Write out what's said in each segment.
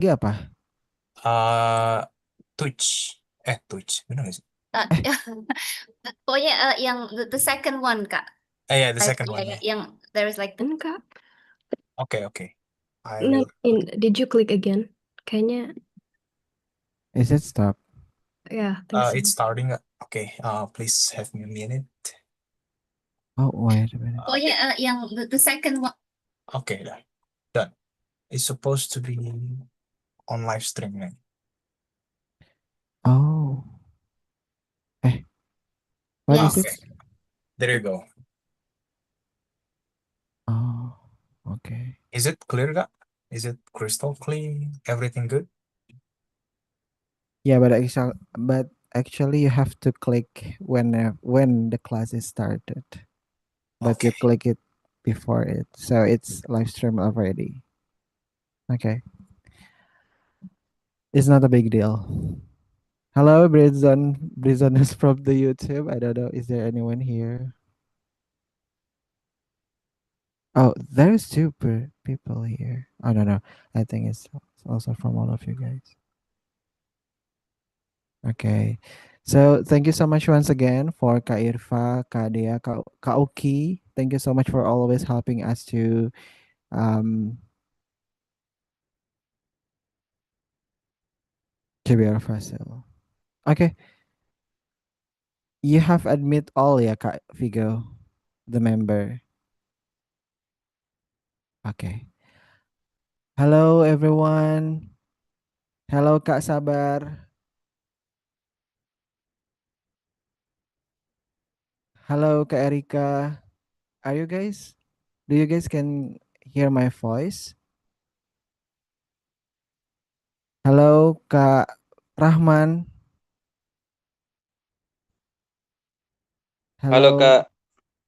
Lagi apa? Uh, Twitch. Twitch. Benar nggak sih? Eh, pokoknya yang the second one Kak. Yeah, the second Ya, one. ya, Yeah. yang there is like Enggak. Okay, okay. I No, will. did you click again? Kayaknya, Is it stop? yeah, I think so. It's starting. Okay. Please have me a minute. Oh, wait a minute. pokoknya yang the second one. Okay, done. It's supposed to be on live stream now. Oh. What is Yes. it? Okay, there you go. Oh, okay. Is it clear, Kak? Is it crystal clean? Everything good? Yeah, but actually you have to click when the class is started. But you Okay. click it before it. So it's live stream already. Okay. It's not a big deal. Hello, Britzone. Britzone is from the YouTube. I don't know. Is there anyone here? Oh, there's two people here. I don't know. I think it's also from all of you guys. Okay. So thank you so much once again for Kak Irfa, Kak Dea, Kak Uki. Thank you so much for always helping us to be our facil. Okay. You have admit all ya Kak Vigo, the member. Okay. Hello everyone. Hello Kak Sabar. Hello Kak Erika. Are you guys? Do you guys can hear my voice? Hello Kak Rahman. Halo Hello. Kak,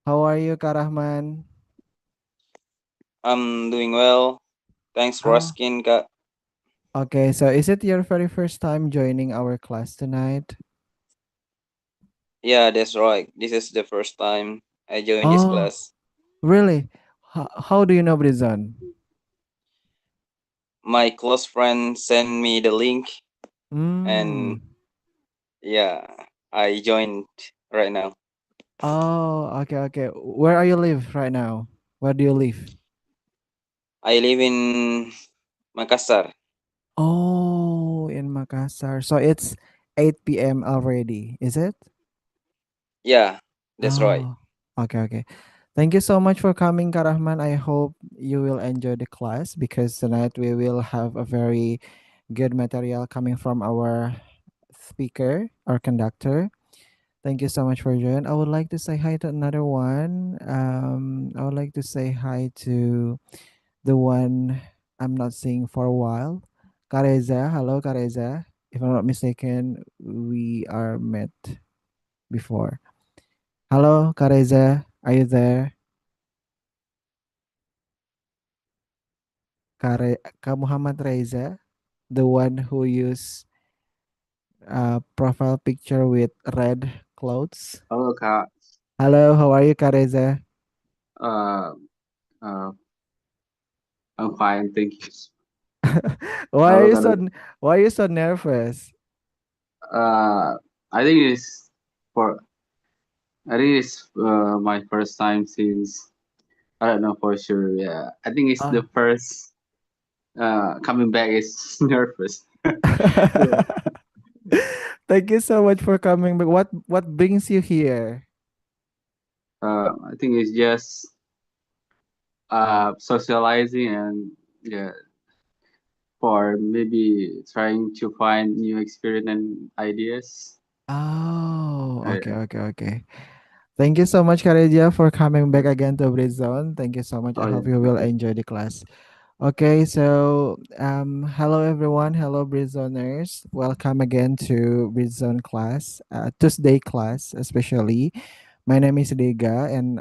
How are you Kak Rahman? I'm doing well. Thanks for Oh, asking Kak. okay. So is it your very first time joining our class tonight? Yeah, that's right. This is the first time I joined this Oh, class. really? How do you know Brizon? My close friend sent me the link and Hmm. yeah, I joined right now. Oh, okay, okay. Where are you live right now? Where do you live? I live in Makassar. Oh, in Makassar. So it's 8 p.m. already, is it? Yeah, that's right. Oh, okay, okay. Thank you so much for coming, Karahman. I hope you will enjoy the class because tonight we will have a very good material coming from our speaker or conductor. Thank you so much for joining. I would like to say hi to another one. I would like to say hi to the one I'm not seeing for a while. Kareza. Hello, Kareza. If I'm not mistaken, we are met before. Hello, Kareza. Are you there? Kak Muhammad Reza, the one who use profile picture with red clothes. Halo Kak, Hello, how are you, Kareza? uh, uh, I'm fine, thank you. why are Halo you Kak, so why are you so nervous? uh, I think it's for I think it's my first time since I don't know for sure. Yeah, I think it's the Oh. first coming back is nervous. Yeah. Thank you so much for coming. But what brings you here? I think it's just socializing and yeah, for maybe trying to find new experience and ideas. Oh, okay, Yeah. okay, okay. Thank you so much, Kareja, for coming back again to Britzone. Thank you so much. I Oh yeah, hope you will thank you. enjoy the class. Okay, so hello everyone, hello Britzoners. Welcome again to Britzone class, Tuesday class especially. My name is Dega, and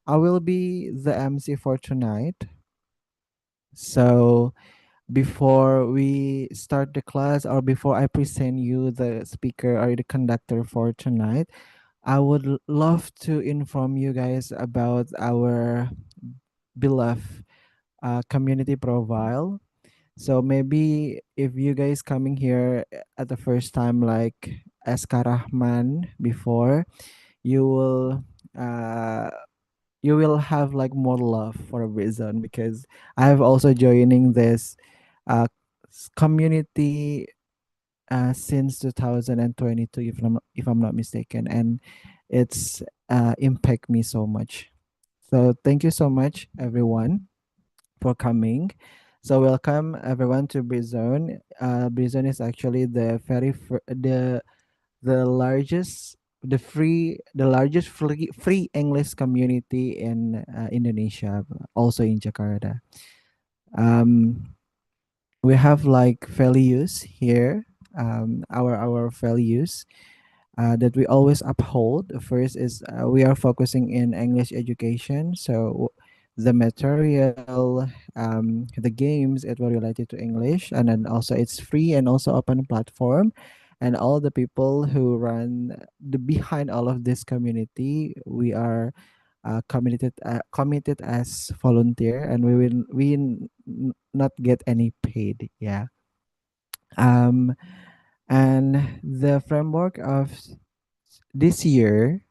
I will be the MC for tonight. So before we start the class or before I present you the speaker or the conductor for tonight, I would love to inform you guys about our beloved community profile. So maybe if you guys coming here at the first time, like as Karahman before, you will uh you will have like more love for Britzone, because I have also joining this uh community since 2022, if I'm not mistaken, and it's impact me so much. So thank you so much, everyone, for coming. So welcome everyone to Britzone. Britzone is actually the largest the largest free English community in Indonesia, also in Jakarta. Um, we have like values here. Our values that we always uphold. First is we are focusing in English education. So the material, the games, it will related to English, and then also it's free and also open platform. And all the people who run the behind all of this community, we are committed as volunteer, and not get any paid. Yeah. Um, and the framework of this year,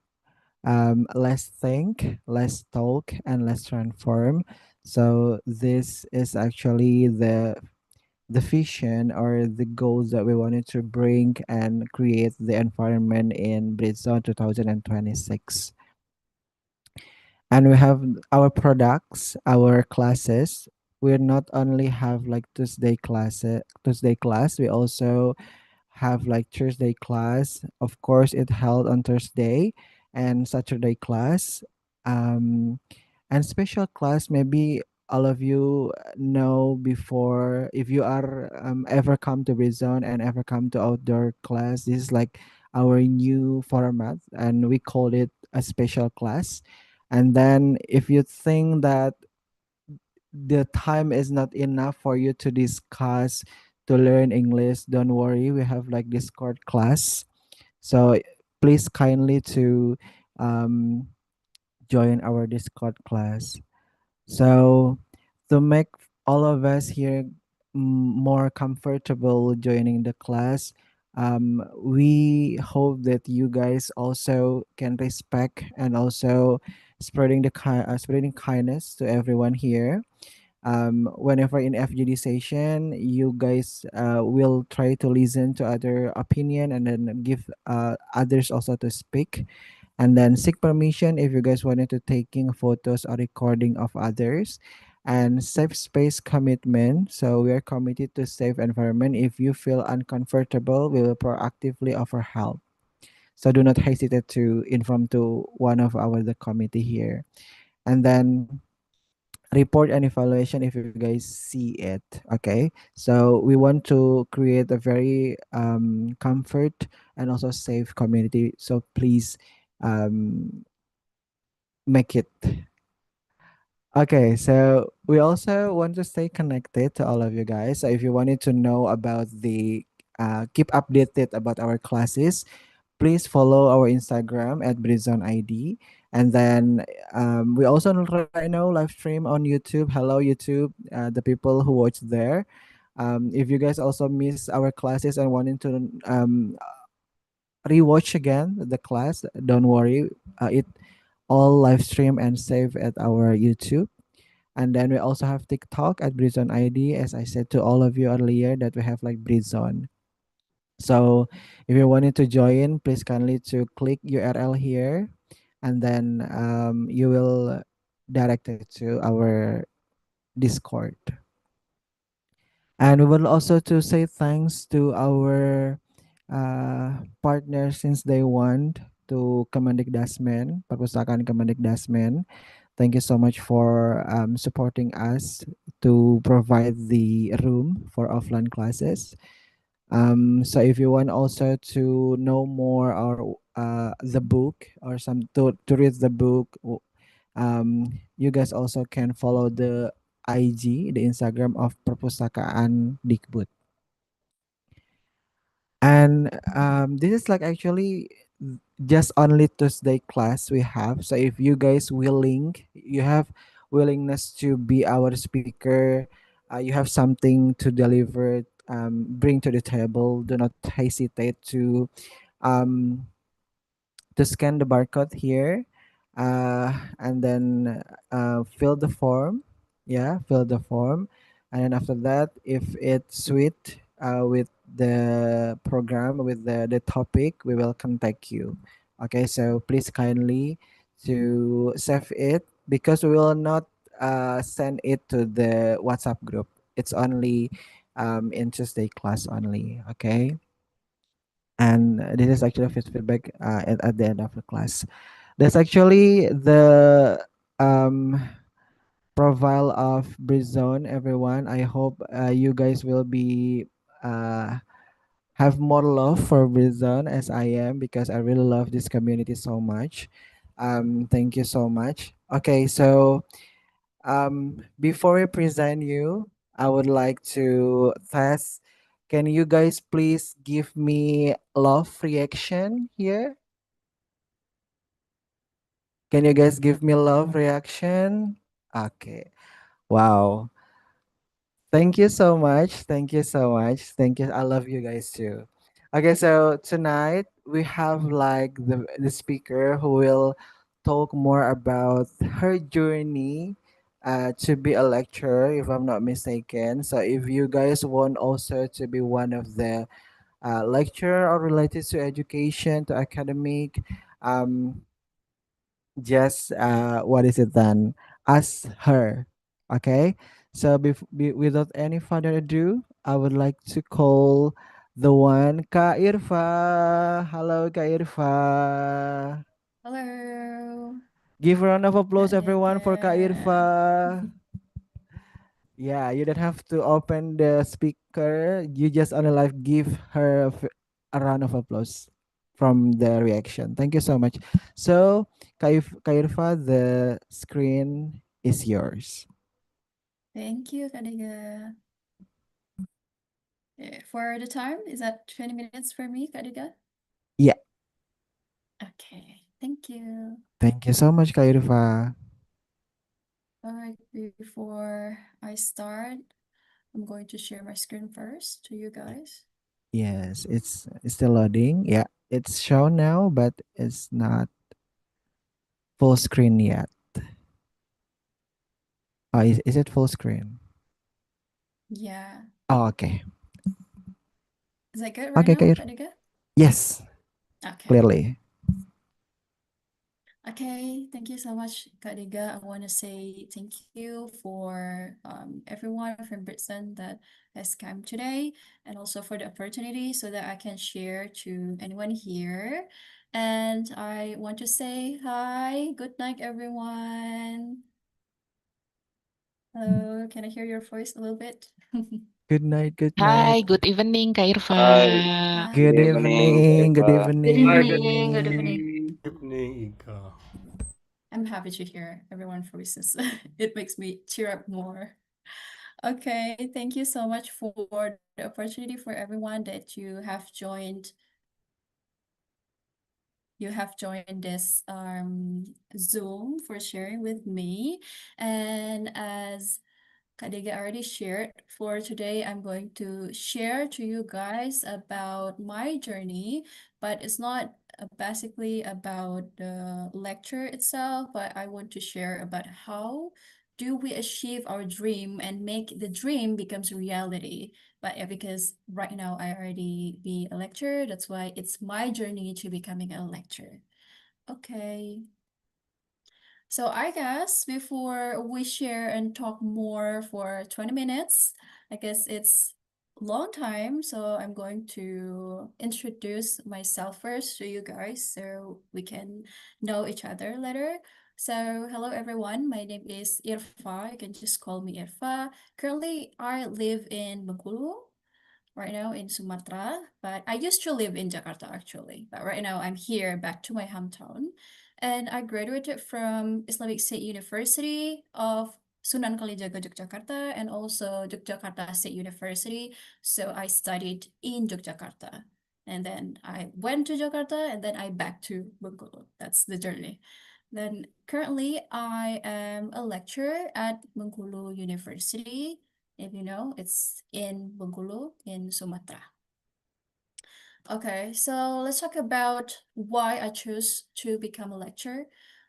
less think, less talk, and less transform. So this is actually the vision or the goals that we wanted to bring and create the environment in Britzone 2026. And we have our products, our classes. We not only have like Tuesday class, we also have like Thursday class. Of course, it held on Thursday and Saturday class. Um, and special class, maybe all of you know before, if you are ever come to Rizon and ever come to outdoor class, this is like our new format, and we call it a special class. And then if you think that the time is not enough for you to discuss to learn English, don't worry, we have like Discord class. So please kindly to um, join our Discord class. So to make all of us here more comfortable joining the class, we hope that you guys also can respect and also spreading kindness to everyone here. Whenever in FGD session, you guys will try to listen to other opinion and then give others also to speak, and then seek permission if you guys wanted to taking photos or recording of others, and safe space commitment. So we are committed to safe environment. If you feel uncomfortable, we will proactively offer help. So do not hesitate to inform to one of our the committee here. And then report and evaluation if you guys see it. Okay, so we want to create a very comfort and also safe community, so please make it. Okay, so we also want to stay connected to all of you guys. So if you wanted to know about the keep updated about our classes, please follow our Instagram at Britzone ID. And then we also right now live stream on YouTube. Hello, YouTube, the people who watch there. If you guys also miss our classes and wanting to rewatch again the class, don't worry. It all live stream and save at our YouTube. And then we also have TikTok at Britzone ID. As I said to all of you earlier, that we have like Britzone. So if you wanted to join, please kindly to click URL here, and then you will directed to our Discord. And we will also to say thanks to our partners since day one, to Kemendikdasmen, Perpustakaan Kemendikdasmen. Thank you so much for supporting us to provide the room for offline classes. So if you want also to know more or the book or some to read the book, you guys also can follow the IG, the Instagram of Perpustakaan Dikbud. And this is like actually just only Tuesday class we have. So if you guys willing, you have willingness to be our speaker you have something to deliver, bring to the table, do not hesitate um, to scan the barcode here, and then fill the form. Yeah, fill the form, and then after that, if it's sweet with the program, with the topic, we will contact you. Okay, so please kindly to save it, because we will not send it to the WhatsApp group. It's only in Tuesday class only. Okay, and this is actually feedback at the end of the class. That's actually the um, profile of Britzone, everyone. I hope you guys will be uh, have more love for Britzone as I am, because I really love this community so much. Thank you so much. Okay, so before I present you, I would like to test. Can you guys please give me love reaction here? Can you guys give me love reaction? Okay. Wow. Thank you so much. Thank you so much. Thank you. I love you guys too. Okay, so tonight we have like the speaker who will talk more about her journey to be a lecturer, if I'm not mistaken. So if you guys want also to be one of the lecturer or related to education, to academic, um, just what is it then, ask her. Okay, so without any further ado, I would like to call the one, Kak Irfa. Hello, Kak Irfa. Hello. Give a round of applause, Kak everyone, for Kak Dega. Irfa. Yeah, you don't have to open the speaker. You just only like give her a round of applause from the reaction. Thank you so much. So, Kairfa, the screen is yours. Thank you, Kak Dega. For the time, is that 20 minutes for me, Kak Dega? Yeah, Okay, thank you. thank you so much, Kairfa. All right, before I start, I'm going to share my screen first to you guys. Yes, it's still loading. Yeah, it's shown now, but it's not full screen yet. Oh, is it full screen? Yeah. Oh, okay. Is that good right Okay, now, Kair. Kak Dega? Yes, Okay. clearly. Okay, thank you so much, Kak Dega. I want to say thank you for everyone from Britzone that has come today, and also for the opportunity so that I can share to anyone here. And I want to say hi, good night, everyone. Hello, can I hear your voice a little bit? Good night, good night. Hi, good evening, Kak Irfa. Hi, Good good Hi. evening, evening, good Eva. Good Hi, evening. good evening. Good evening. evening. Evening, Ika. I'm happy to hear everyone's voices. It makes me cheer up more. Okay, thank you so much for the opportunity for everyone that you have joined this Zoom for sharing with me. And as Kadege already shared, for today I'm going to share to you guys about my journey, but it's not basically about the lecture itself, but I want to share about how do we achieve our dream and make the dream becomes reality. But because right now I already be a lecturer, that's why it's my journey to becoming a lecturer. Okay. So I guess before we share and talk more for 20 minutes, I guess it's long time, so I'm going to introduce myself first to you guys so we can know each other later. So hello everyone, my name is Irfa. You can just call me Irfa. Currently, I live in Bengkulu, right now in Sumatra, but I used to live in Jakarta actually. But right now I'm here back to my hometown. And I graduated from Islamic State University of Sunan Kalijaga, Yogyakarta, and also Yogyakarta State University. So I studied in Yogyakarta. And then I went to Jakarta and then I back to Bengkulu. That's the journey. Then currently I am a lecturer at Bengkulu University. If you know, it's in Bengkulu in Sumatra. Okay, so let's talk about why I chose to become a lecturer.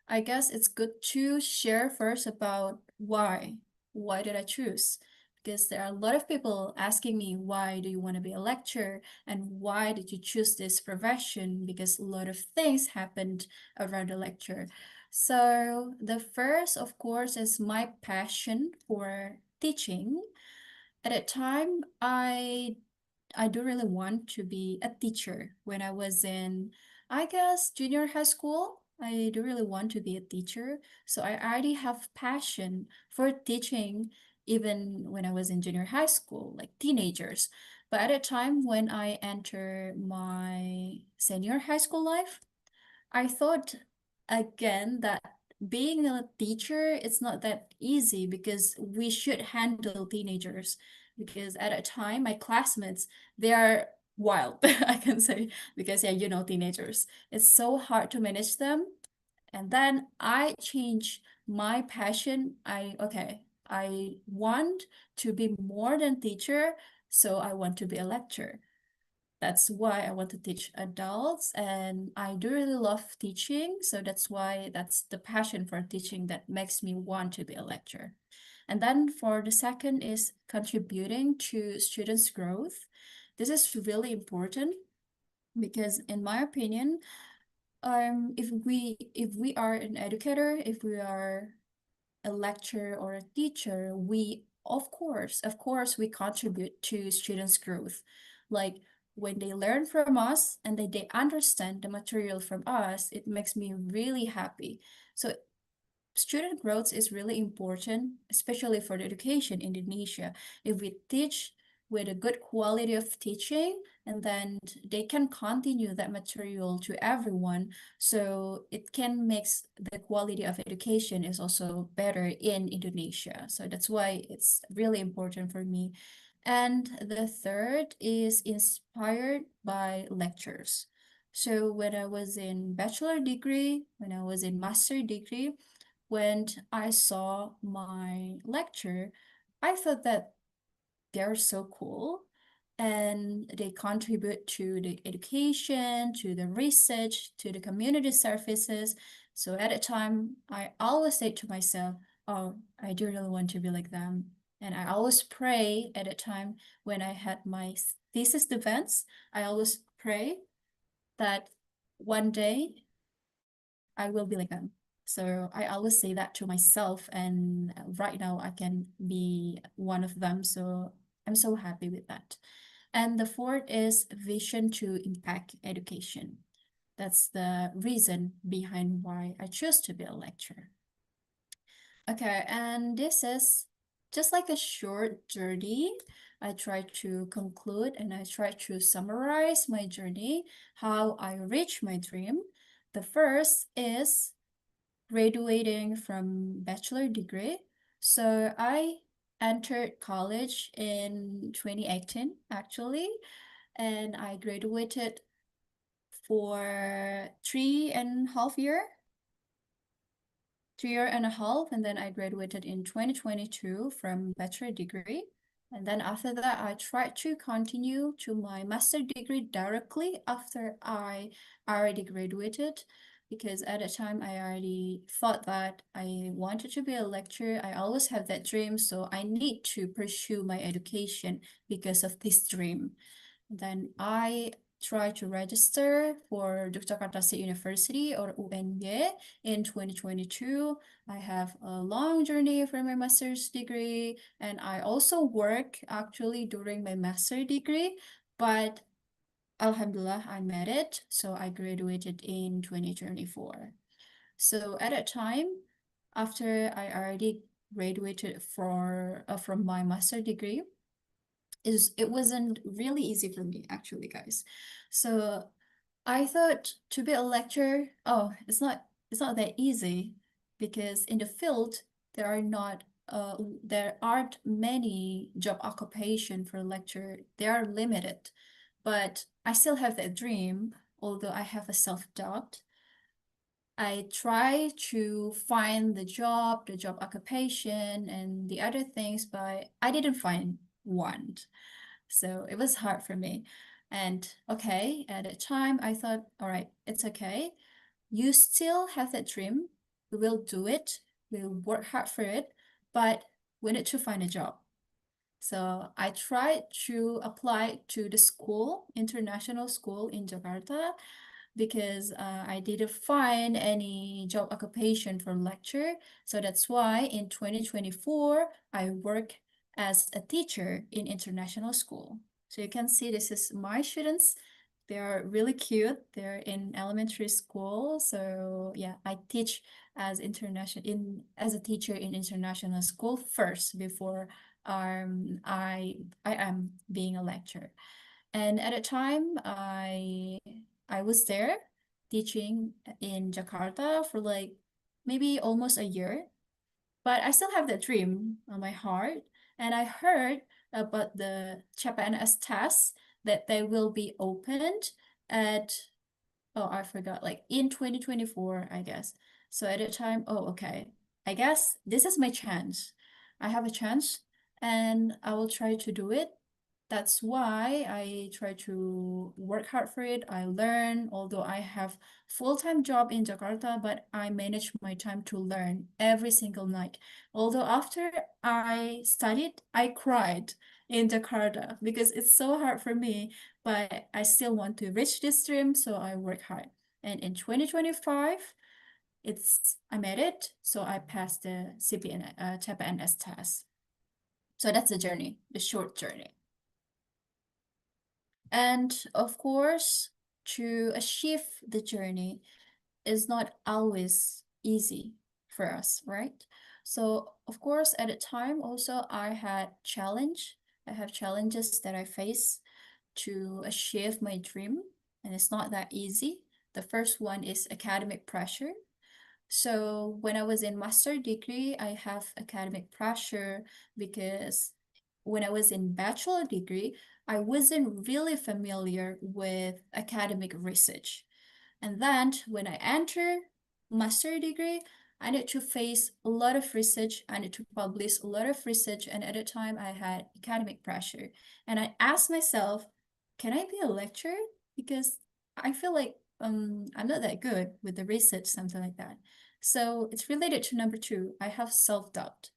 I guess it's good to share first about why. Why did I choose? Because there are a lot of people asking me, why do you want to be a lecturer? And why did you choose this profession? Because a lot of things happened around the lecture. So the first, of course, is my passion for teaching. At that time, I do really want to be a teacher. When I was in, I guess, junior high school, I do really want to be a teacher. So I already have passion for teaching even when I was in junior high school, like teenagers. But at a time when I enter my senior high school life, I thought again that being a teacher, it's not that easy because we should handle teenagers. Because at a time, my classmates, they are wild, I can say, because yeah, you know, teenagers. It's so hard to manage them. And then I changed my passion. I want to be more than teacher, so I want to be a lecturer. That's why I want to teach adults, and I do really love teaching. So that's why that's the passion for teaching that makes me want to be a lecturer. And then for the second is contributing to students' growth. This is really important because in my opinion, if we are an educator, if we are a lecturer or a teacher, we of course we contribute to students' growth. Like when they learn from us and they understand the material from us, it makes me really happy. So student growth is really important, especially for the education in Indonesia. If we teach with a good quality of teaching, and then they can continue that material to everyone, so it can make the quality of education is also better in Indonesia. So that's why it's really important for me. And the third is inspired by lectures. So when I was in bachelor degree, when I was in master degree, when I saw my lecture, I thought that they're so cool and they contribute to the education, to the research, to the community services. So at a time, I always say to myself, oh, I do really want to be like them. And I always pray at a time when I had my thesis defense, I always pray that one day I will be like them. So I always say that to myself, and right now I can be one of them. So I'm so happy with that. And the fourth is vision to impact education. That's the reason behind why I chose to be a lecturer. Okay, and this is just like a short journey. I try to conclude and I try to summarize my journey, how I reach my dream. The first is graduating from bachelor degree. So I entered college in 2018 actually, and I graduated for 3.5 year, and then I graduated in 2022 from bachelor degree. And then after that, I tried to continue to my master degree directly after I already graduated, because at the time I already thought that I wanted to be a lecturer. I always have that dream, so I need to pursue my education because of this dream. Then I try to register for Yogyakarta State University or UNY in 2022. I have a long journey for my master's degree, and I also work actually during my master degree, but Alhamdulillah, I made it. So I graduated in 2024. So at that time, after I already graduated from my master degree, it wasn't really easy for me actually, guys. So I thought to be a lecturer, oh, it's not that easy, because in the field there aren't many job occupation for lecturer. They are limited. But I still have that dream, although I have a self-doubt. I try to find the job occupation, and the other things, but I didn't find one. So it was hard for me. And okay, at the time, I thought, all right, it's okay. You still have that dream. We will do it. We'll work hard for it, but we need to find a job. So I tried to apply to the school, international school in Jakarta, because I didn't find any job occupation for lecture. So that's why in 2024, I work as a teacher in international school. So you can see this is my students. They are really cute. They're in elementary school. So yeah, I teach as a teacher in international school first before I am being a lecturer. And at a time, I was there teaching in Jakarta for like maybe almost a year, but I still have that dream on my heart. And I heard about the CPNS tests that they will be opened at, oh, I forgot, like in 2024, I guess. So at the time, oh, okay, I guess this is my chance. I have a chance and I will try to do it. That's why I try to work hard for it. I learn, although I have full-time job in Jakarta, but I manage my time to learn every single night. Although after I studied, I cried in Jakarta because it's so hard for me, but I still want to reach this dream, so I work hard. And in 2025, I made it, so I passed the CPN CPNS test. So that's the journey, the short journey. And of course, to achieve the journey is not always easy for us, right? So of course, at the time also I had challenge. I have challenges that I face to achieve my dream, and it's not that easy. The first one is academic pressure. So when I was in master degree, I have academic pressure because when I was in bachelor degree, I wasn't really familiar with academic research. And then when I enter master degree, I need to face a lot of research. I need to publish a lot of research. And at the time, I had academic pressure. And I asked myself, can I be a lecturer? Because I feel like I'm not that good with the research, something like that. So it's related to number two. I have self-doubt.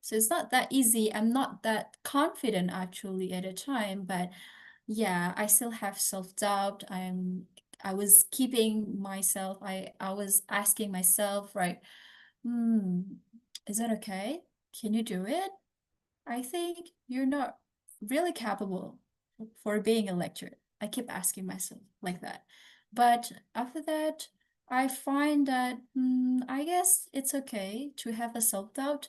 So it's not that easy. I'm not that confident actually at a time, but yeah, I still have self-doubt. I was keeping myself, I was asking myself, right, hmm, is that okay? Can you do it? I think you're not really capable for being a lecturer. I keep asking myself like that. But after that, I find that I guess it's okay to have a self-doubt,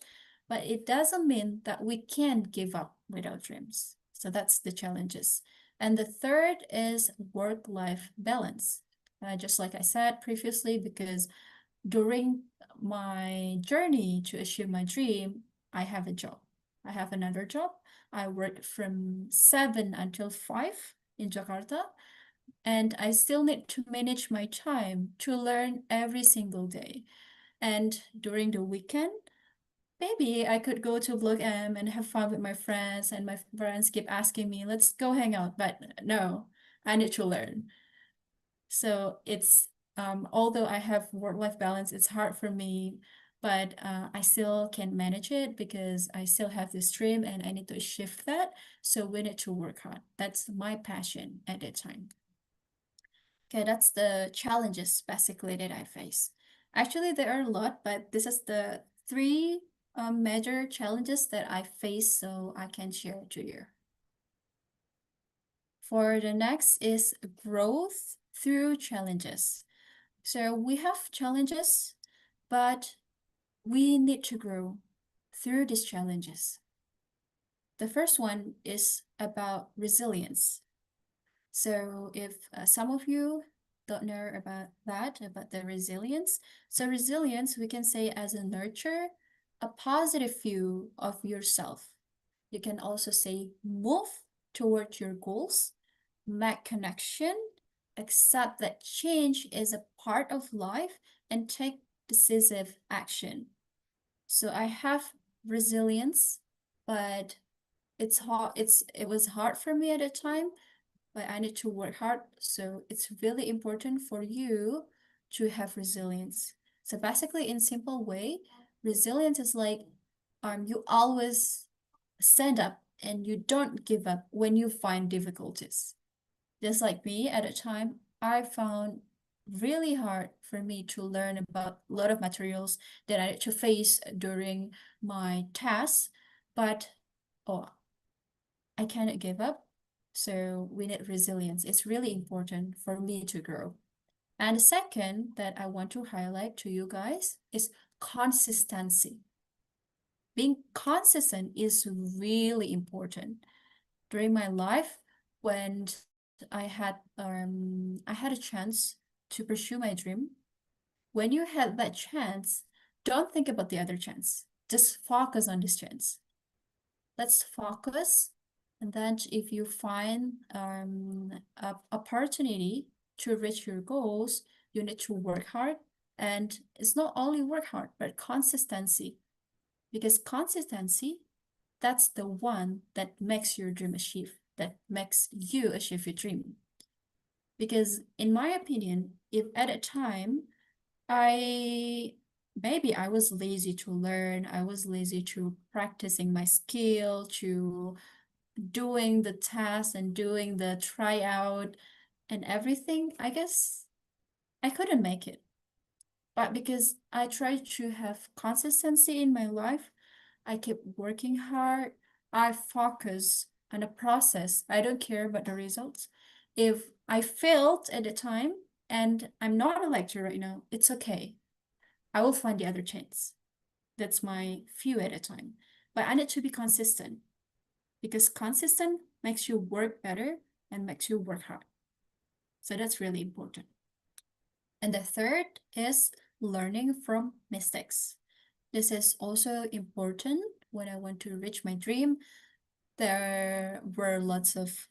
but it doesn't mean that we can't give up with our dreams. So that's the challenges. And the third is work-life balance. Just like I said previously, because during my journey to achieve my dream, I have a job. I have another job. I work from 7 until 5 in Jakarta, and I still need to manage my time to learn every single day. And during the weekend, maybe I could go to Blog M and have fun with my friends, and my friends keep asking me, let's go hang out. But no, I need to learn. So it's although I have work-life balance, it's hard for me, but I still can manage it because I still have this dream and I need to shift that. So we need to work hard. That's my passion at that time. Okay, that's the challenges basically that I face. Actually, there are a lot, but this is the three major challenges that I face, so I can share to you. For the next is growth through challenges. So we have challenges, but we need to grow through these challenges. The first one is about resilience. So if some of you don't know about that, about the resilience. So resilience, we can say as a nurture, a positive view of yourself. You can also say move toward your goals, make connection, accept that change is a part of life, and take decisive action. So I have resilience, but it was hard for me at the time, but I need to work hard. So it's really important for you to have resilience. So basically, in simple way, resilience is like you always stand up and you don't give up when you find difficulties. Just like me at a time, I found really hard for me to learn about a lot of materials that I had to face during my tasks, but oh, I cannot give up. So we need resilience. It's really important for me to grow. And the second that I want to highlight to you guys is consistency. Being consistent is really important. During my life, when I had a chance to pursue my dream, when you had that chance, don't think about the other chance. Just focus on this chance. Let's focus. And then if you find a opportunity to reach your goals, you need to work hard. And it's not only work hard, but consistency. Because consistency, that's the one that makes your dream achieve, that makes you achieve your dream. Because in my opinion, if at a time maybe I was lazy to learn, I was lazy to practicing my skill, to doing the test and doing the tryout and everything, I guess I couldn't make it. But because I tried to have consistency in my life, I keep working hard, I focus on the process. I don't care about the results. If I failed at the time and I'm not a lecturer right now, it's okay. I will find the other chance. That's my view at a time. But I need to be consistent because consistent makes you work better and makes you work hard. So that's really important. And the third is learning from mistakes. This is also important when I want to reach my dream. There were lots of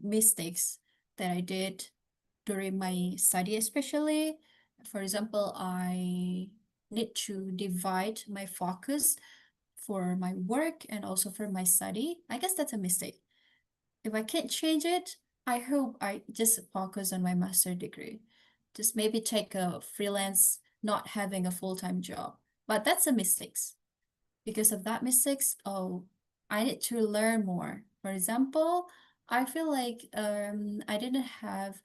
mistakes that I did during my study, especially. For example, I need to divide my focus for my work and also for my study. I guess that's a mistake. If I can't change it, I hope I just focus on my master degree. Just maybe take a freelance, not having a full-time job. But that's a mistake. Because of that mistakes, oh, I need to learn more. For example, I feel like I didn't have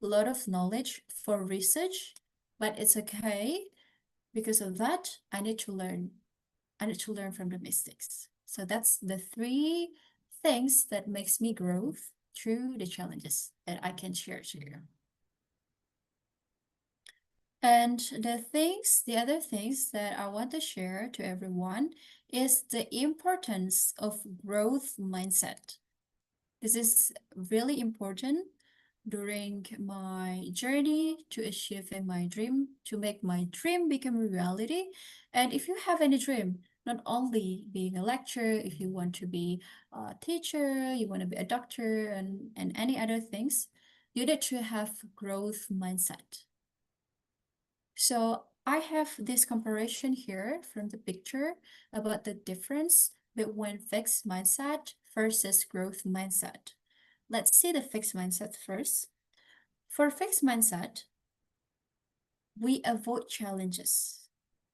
a lot of knowledge for research, but it's okay. Because of that, I need to learn. I need to learn from the mistakes. So that's the three things that makes me grow through the challenges that I can share to you. And the other things that I want to share to everyone is the importance of growth mindset. This is really important during my journey to achieving my dream, to make my dream become a reality. And if you have any dream, not only being a lecturer, if you want to be a teacher, you want to be a doctor and any other things, you need to have growth mindset. So I have this comparison here from the picture about the difference between fixed mindset versus growth mindset. Let's see the fixed mindset first. For fixed mindset, we avoid challenges.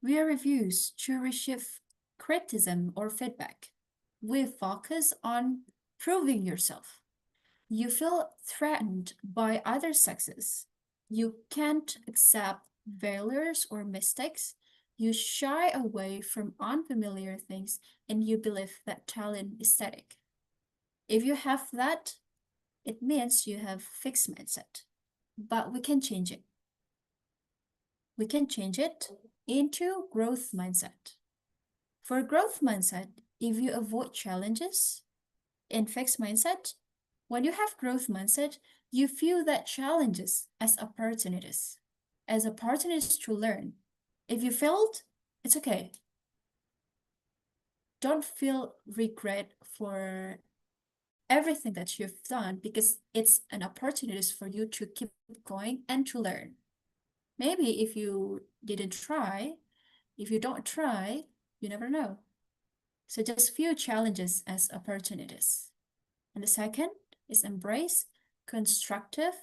We refuse to receive criticism or feedback. We focus on proving yourself. You feel threatened by other success. You can't accept failures or mistakes. You shy away from unfamiliar things and you believe that talent is static. If you have that, it means you have fixed mindset. But we can change it. We can change it into growth mindset. For growth mindset, if you avoid challenges in fixed mindset, when you have growth mindset, you view that challenges as opportunities to learn. If you failed, it's okay. Don't feel regret for everything that you've done because it's an opportunity for you to keep going and to learn. Maybe if you didn't try, if you don't try, you never know. So just view challenges as opportunities. And the second is embrace constructive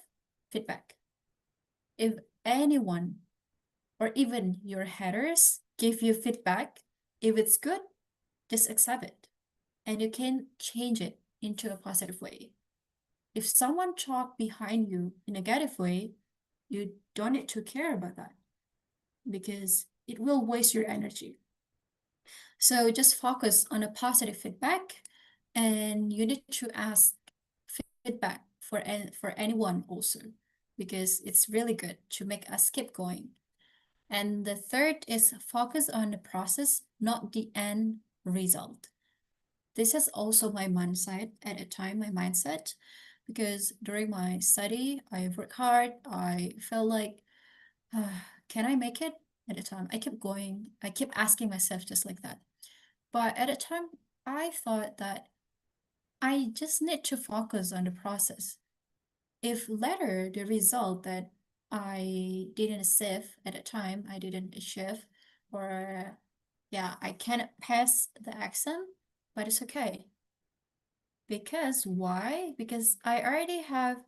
feedback. If anyone or even your haters give you feedback, if it's good, just accept it. And you can change it into a positive way. If someone talk behind you in a negative way, you don't need to care about that because it will waste your energy. So just focus on a positive feedback, and you need to ask feedback for anyone also, because it's really good to make us keep going. And the third is focus on the process, not the end result. This is also my mindset at a time, because during my study, I work hard. I felt like, can I make it? At a time, I kept going. I kept asking myself just like that. But at a time, I thought that I just need to focus on the process. If later the result that I didn't achieve at a time, I didn't achieve, or yeah, I cannot pass the exam, but it's okay. Because why? Because I already have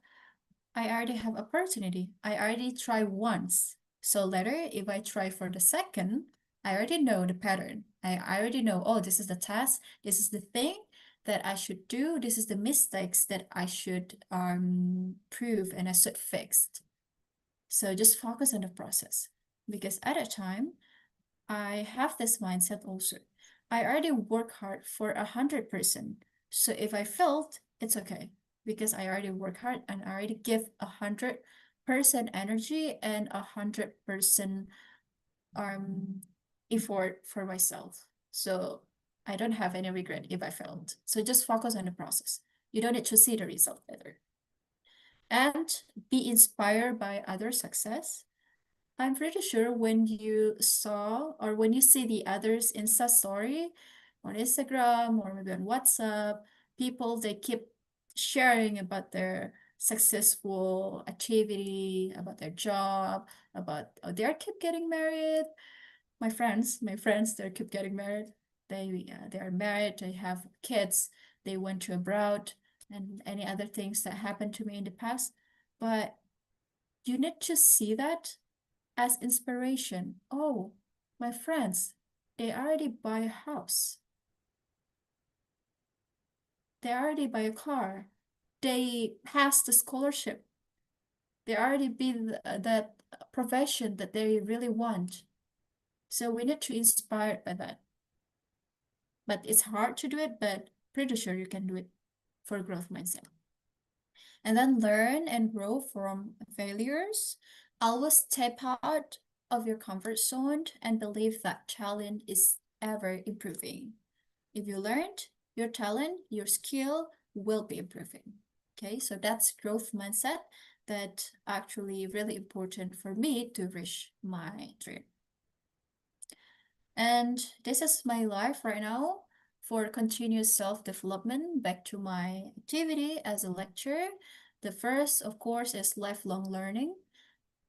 opportunity. I already try once. So later, if I try for the second, I already know the pattern. I already know, oh, this is the task, this is the thing that I should do, this is the mistakes that I should prove and I should fix. So just focus on the process. Because at a time, I have this mindset also. I already work hard for 100%. So if I failed, it's okay because I already work hard and I already give 100% energy and 100% effort for myself. So I don't have any regret if I failed. So just focus on the process. You don't need to see the result later. And be inspired by other success. I'm pretty sure when you saw or when you see the others Insta story on Instagram or maybe on WhatsApp, people they keep sharing about their successful activity, about their job, about they keep getting married. My friends, they keep getting married. They are married. They have kids. They went to abroad and any other things that happened to me in the past. But you need to see that as inspiration. Oh, my friends, they already buy a house. They already buy a car. They pass the scholarship. They already be that profession that they really want. So we need to inspire by that. But it's hard to do it, but pretty sure you can do it for growth mindset. And then learn and grow from failures. Always step out of your comfort zone and believe that talent is ever improving. If you learned, your talent, your skill will be improving. Okay, so that's growth mindset that actually really important for me to reach my dream. And this is my life right now for continuous self-development. Back to my activity as a lecturer. The first, of course, is lifelong learning.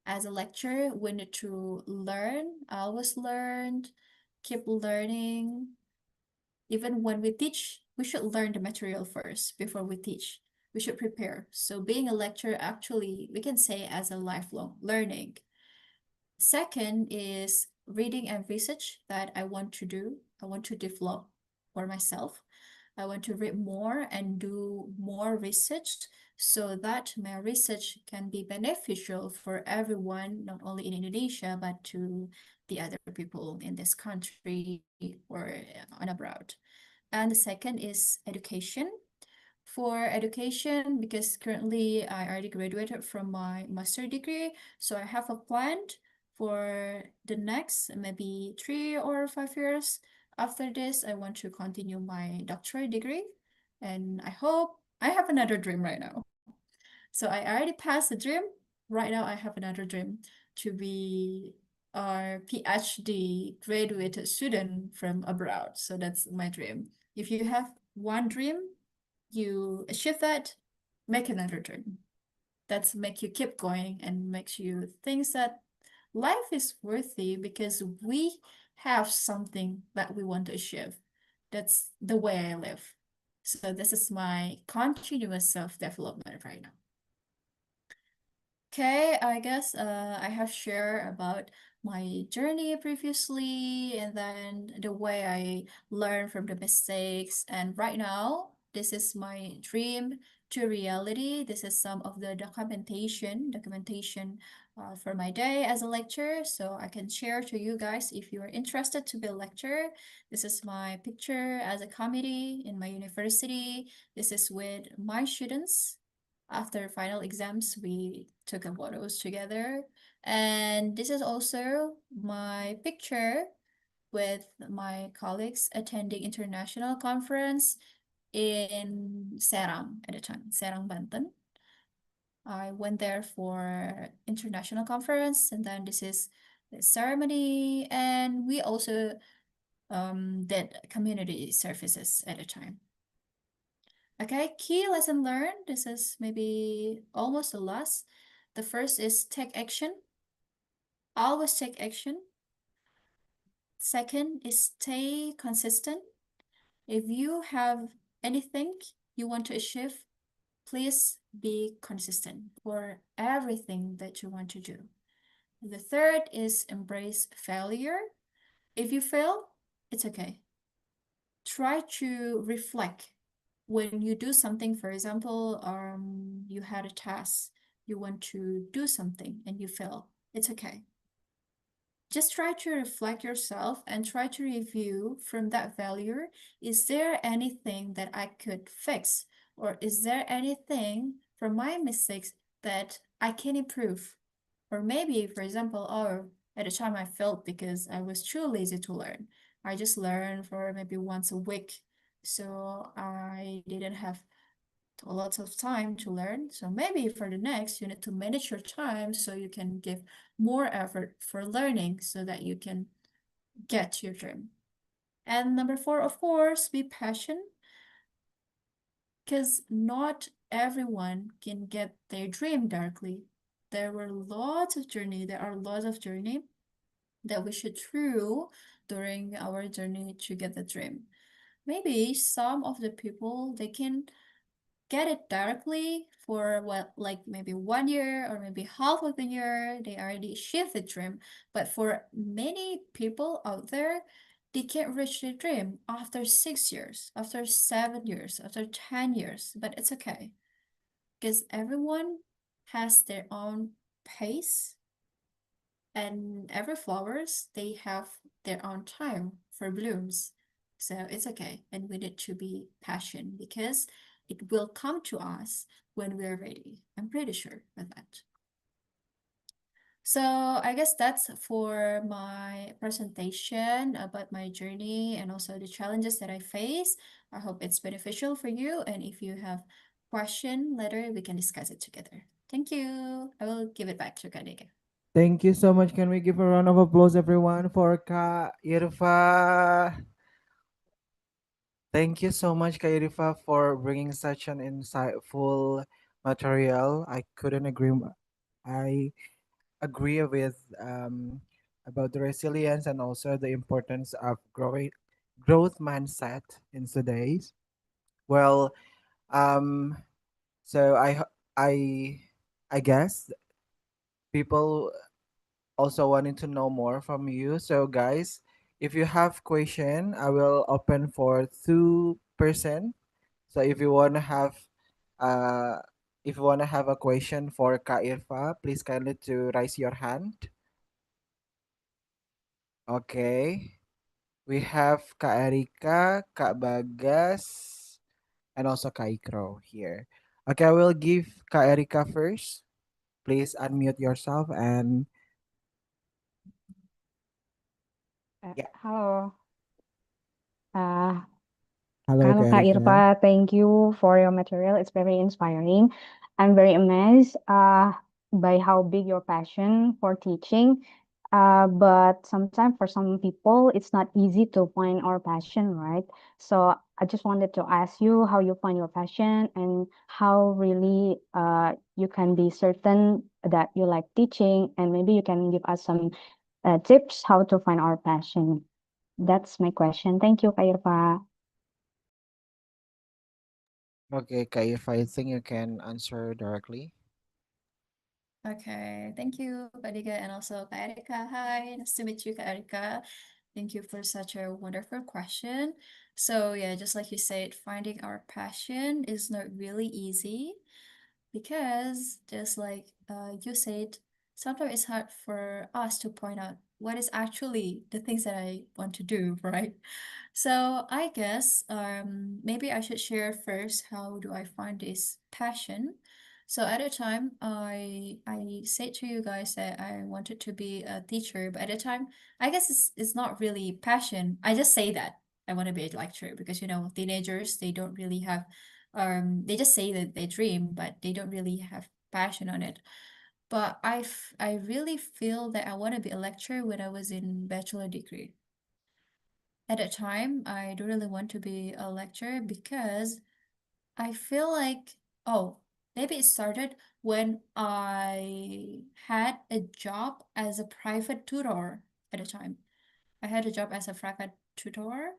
As a lecturer, we need to learn, always learn, keep learning. Even when we teach, we should learn the material first before we teach. We should prepare. So being a lecturer, actually, we can say as a lifelong learning. Second is reading and research that I want to do. I want to develop for myself. I want to read more and do more research so that my research can be beneficial for everyone, not only in Indonesia, but to the other people in this country or on abroad. And the second is education. For education, because currently I already graduated from my master degree, so I have a plan for the next maybe 3 or 5 years. After this, I want to continue my doctorate degree, and I hope I have another dream right now. So I already passed the dream. Right now, I have another dream to be a PhD graduated student from abroad. So that's my dream. If you have one dream, you achieve that, make another dream. That's make you keep going and makes you think that life is worthy because we have something that we want to achieve. That's the way I live. So this is my continuous self-development right now. Okay, I guess I have shared about my journey previously and then the way I learn from the mistakes. And right now, this is my dream to reality. This is some of the documentation for my day as a lecturer. So I can share to you guys if you are interested to be a lecturer. This is my picture as a committee in my university. This is with my students. After final exams, we took a photos together. And this is also my picture with my colleagues attending international conference in Serang at the time, Serang, Banten. I went there for international conference, and then this is the ceremony, and we also did community services at the time. Okay, key lesson learned. This is maybe almost the last. The first is take action. Always take action. Second is stay consistent. If you have anything you want to achieve, please be consistent for everything that you want to do. The third is embrace failure. If you fail, it's okay. Try to reflect when you do something. For example, you had a task, you want to do something and you fail. It's okay. Just try to reflect yourself and try to review from that failure. Is there anything that I could fix? Or is there anything from my mistakes that I can improve? Or maybe, for example, oh, at the time I failed because I was too lazy to learn. I just learned for maybe once a week. So I didn't have a lot of time to learn. So maybe for the next, you need to manage your time so you can give more effort for learning so that you can get your dream. And number four, of course, be patient, because not everyone can get their dream directly. There are lots of journey that we should through during our journey to get the dream. Maybe some of the people, they can get it directly for what, like maybe 1 year or maybe half of the year, they already achieved the dream. But for many people out there, they can't reach their dream after 6 years, after 7 years, after 10 years. But it's okay, because everyone has their own pace, and every flowers, they have their own time for blooms. So it's okay, and we need to be patient because it will come to us when we're ready. I'm pretty sure with that. So I guess that's for my presentation about my journey and also the challenges that I face. I hope it's beneficial for you, and if you have question later, we can discuss it together. Thank you. I will give it back to Kadege. Thank you so much. Can we give a round of applause, everyone, for Kak Irfa? Thank you so much, Kak Irfa, for bringing such an insightful material. I couldn't agree. I agree with about the resilience and also the importance of growth mindset in today's. Well, um, so I I guess people also wanting to know more from you. So guys, if you have question, I will open for 2%. So uh if you wanna have a question for Kak Irfa, please kindly to raise your hand. Okay. We have Kak Erika, Kak Bagas, and also Kak Ikro here. Okay, I will give Kak Erika first. Please unmute yourself and yeah. Halo. Uh, Hello, Halo Kak Kak Erika. Irfa, thank you for your material. It's very inspiring. I'm very amazed by how big your passion for teaching. But sometimes for some people, it's not easy to find our passion, right? So I just wanted to ask you how you find your passion and how really you can be certain that you like teaching, and maybe you can give us some tips how to find our passion. That's my question. Thank you, Kak Irfa. Okay, Kak Irfa, I think you can answer directly. Okay, thank you, Kak Dika, and also Kak Erika. Hi, nice to meet you, Kak Erika. Thank you for such a wonderful question. So yeah, just like you said, finding our passion is not really easy because just like you said, sometimes it's hard for us to point out what is actually the things that I want to do, right? So I guess maybe I should share first how do I find this passion. So at the time, I said to you guys that I wanted to be a teacher, but at the time, I guess it's not really passion. I just say that I want to be a lecturer because teenagers they don't really have they just say that they dream, but they don't really have passion on it. But I really feel that I want to be a lecturer when I was in bachelor degree. At that time, I don't really want to be a lecturer because I feel like, oh, maybe it started when I had a job as a private tutor at the time. I had a job as a private tutor,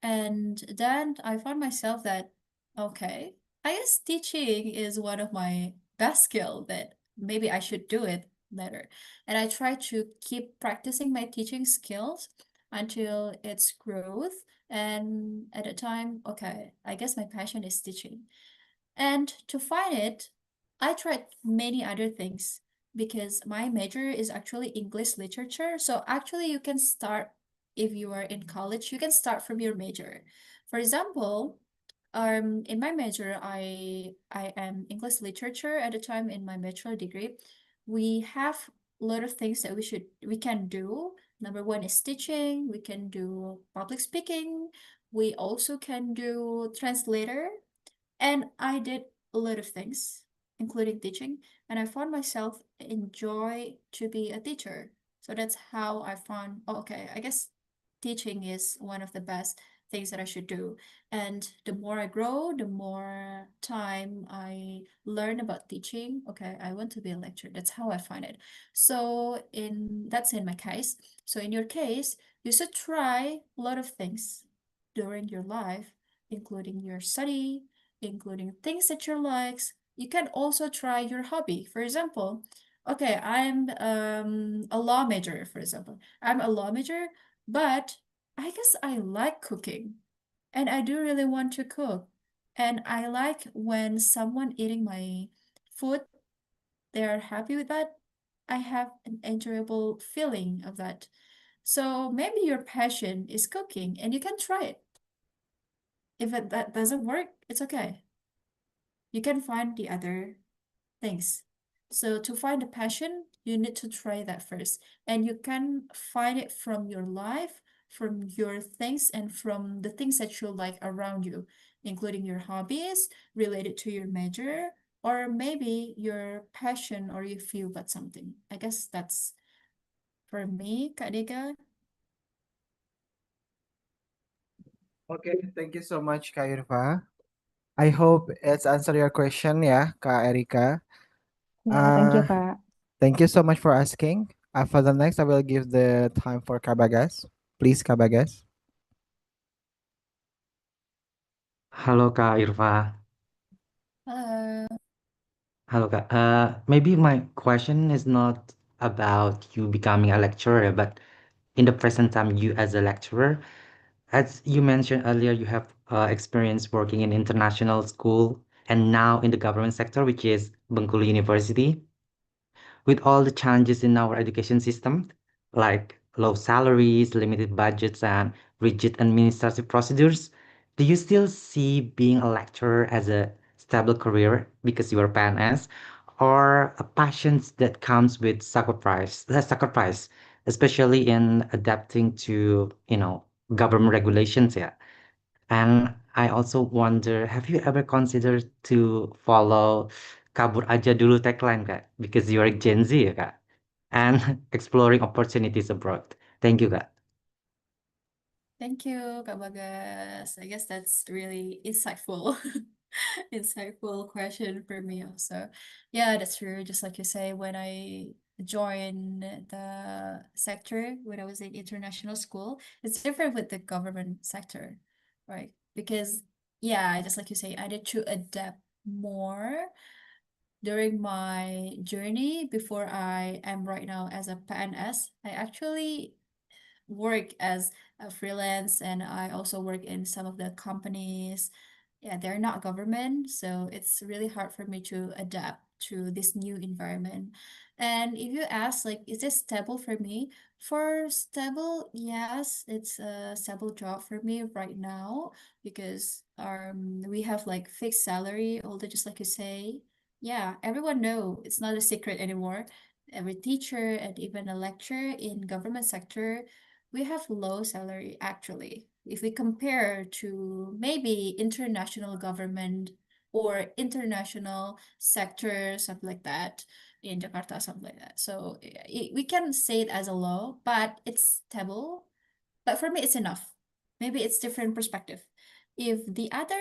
and then I found myself that, okay, I guess teaching is one of my best skill that maybe I should do it later. And I try to keep practicing my teaching skills until its growth. And at the time, okay, I guess my passion is teaching. And to find it, I tried many other things because my major is actually English literature. So actually, you can start if you are in college, you can start from your major. For example, in my major, I am English literature at the time in my bachelor degree. We have a lot of things that we can do. Number one is teaching. We can do public speaking. We also can do translator and I did a lot of things, including teaching, and I found myself enjoy to be a teacher. So that's how I found, oh, okay, I guess teaching is one of the best things that I should do. And the more I grow, the more time I learn about teaching. Okay, I want to be a lecturer. That's how I find it. So that's in my case. So in your case, you should try a lot of things during your life, including your study, including things that you likes. You can also try your hobby. For example, okay, I'm a law major, for example. I'm a law major, but I guess I like cooking and I do really want to cook. And I like when someone eating my food, they are happy with that. I have an enjoyable feeling of that. So maybe your passion is cooking and you can try it. That doesn't work, it's okay. You can find the other things. So to find a passion, you need to try that first. And you can find it from your life, from your things, and from the things that you like around you, including your hobbies related to your major, or maybe your passion or you feel about something. I guess that's for me, Kak Dika. Okay, thank you so much, Kak Irfa. I hope it's answered your question, yeah, Kak Erika. Yeah, thank you, Uh, Kak. Thank you so much for asking. For the next, I will give the time for Kabagas. Please, Kabagas. Halo Kak Irfa. Hello. Halo Kak. Maybe my question is not about you becoming a lecturer, but in the present time, you as a lecturer, as you mentioned earlier, you have experience working in international school and now in the government sector, which is Bengkulu University. With all the challenges in our education system, like low salaries, limited budgets, and rigid administrative procedures, do you still see being a lecturer as a stable career because you are PNS, or a passion that comes with sacrifice, especially in adapting to, government regulations? Yeah. And I also wonder, have you ever considered to follow kabur aja dulu tagline, Kak? Because you're Gen Z, ya, Kak. and exploring opportunities abroad. Thank you, Kak. Thank you, Kak Bagas. I guess that's really insightful. Insightful question for me also. Yeah, that's true. Just like you say, when I joined the sector when I was in international school, it's different with the government sector, right? Because yeah, just like you say, I need to adapt more during my journey before I am right now as a PNS. I actually work as a freelance and I also work in some of the companies. Yeah, they're not government, so it's really hard for me to adapt to this new environment. And if you ask, like, is this stable for me? For stable, yes, it's a stable job for me right now because we have like fixed salary, although just like you say, yeah, everyone know it's not a secret anymore. Every teacher and even a lecturer in government sector, we have low salary actually. If we compare to maybe international government or international sector, something like that in Jakarta, something like that. So we can say it as a low, but it's stable. But for me, it's enough. Maybe it's different perspective. If the other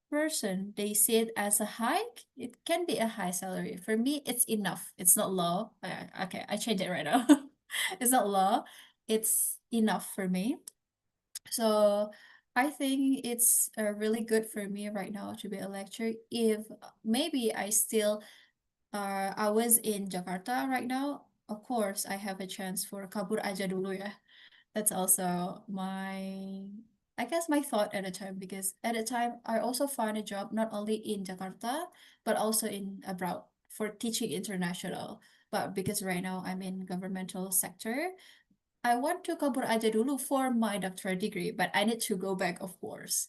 person they see it as a hike, it can be a high salary. For me, it's enough. It's not low. Okay, I change it right now. It's not low. It's enough for me. So I think it's really good for me right now to be a lecturer. If maybe I was in Jakarta right now, of course I have a chance for kabur aja dulu ya. That's also I guess my thought at the time because at the time I also found a job not only in Jakarta but also in abroad for teaching international. But because right now I'm in governmental sector, I want to kabur aja dulu for my doctorate degree, but I need to go back, of course.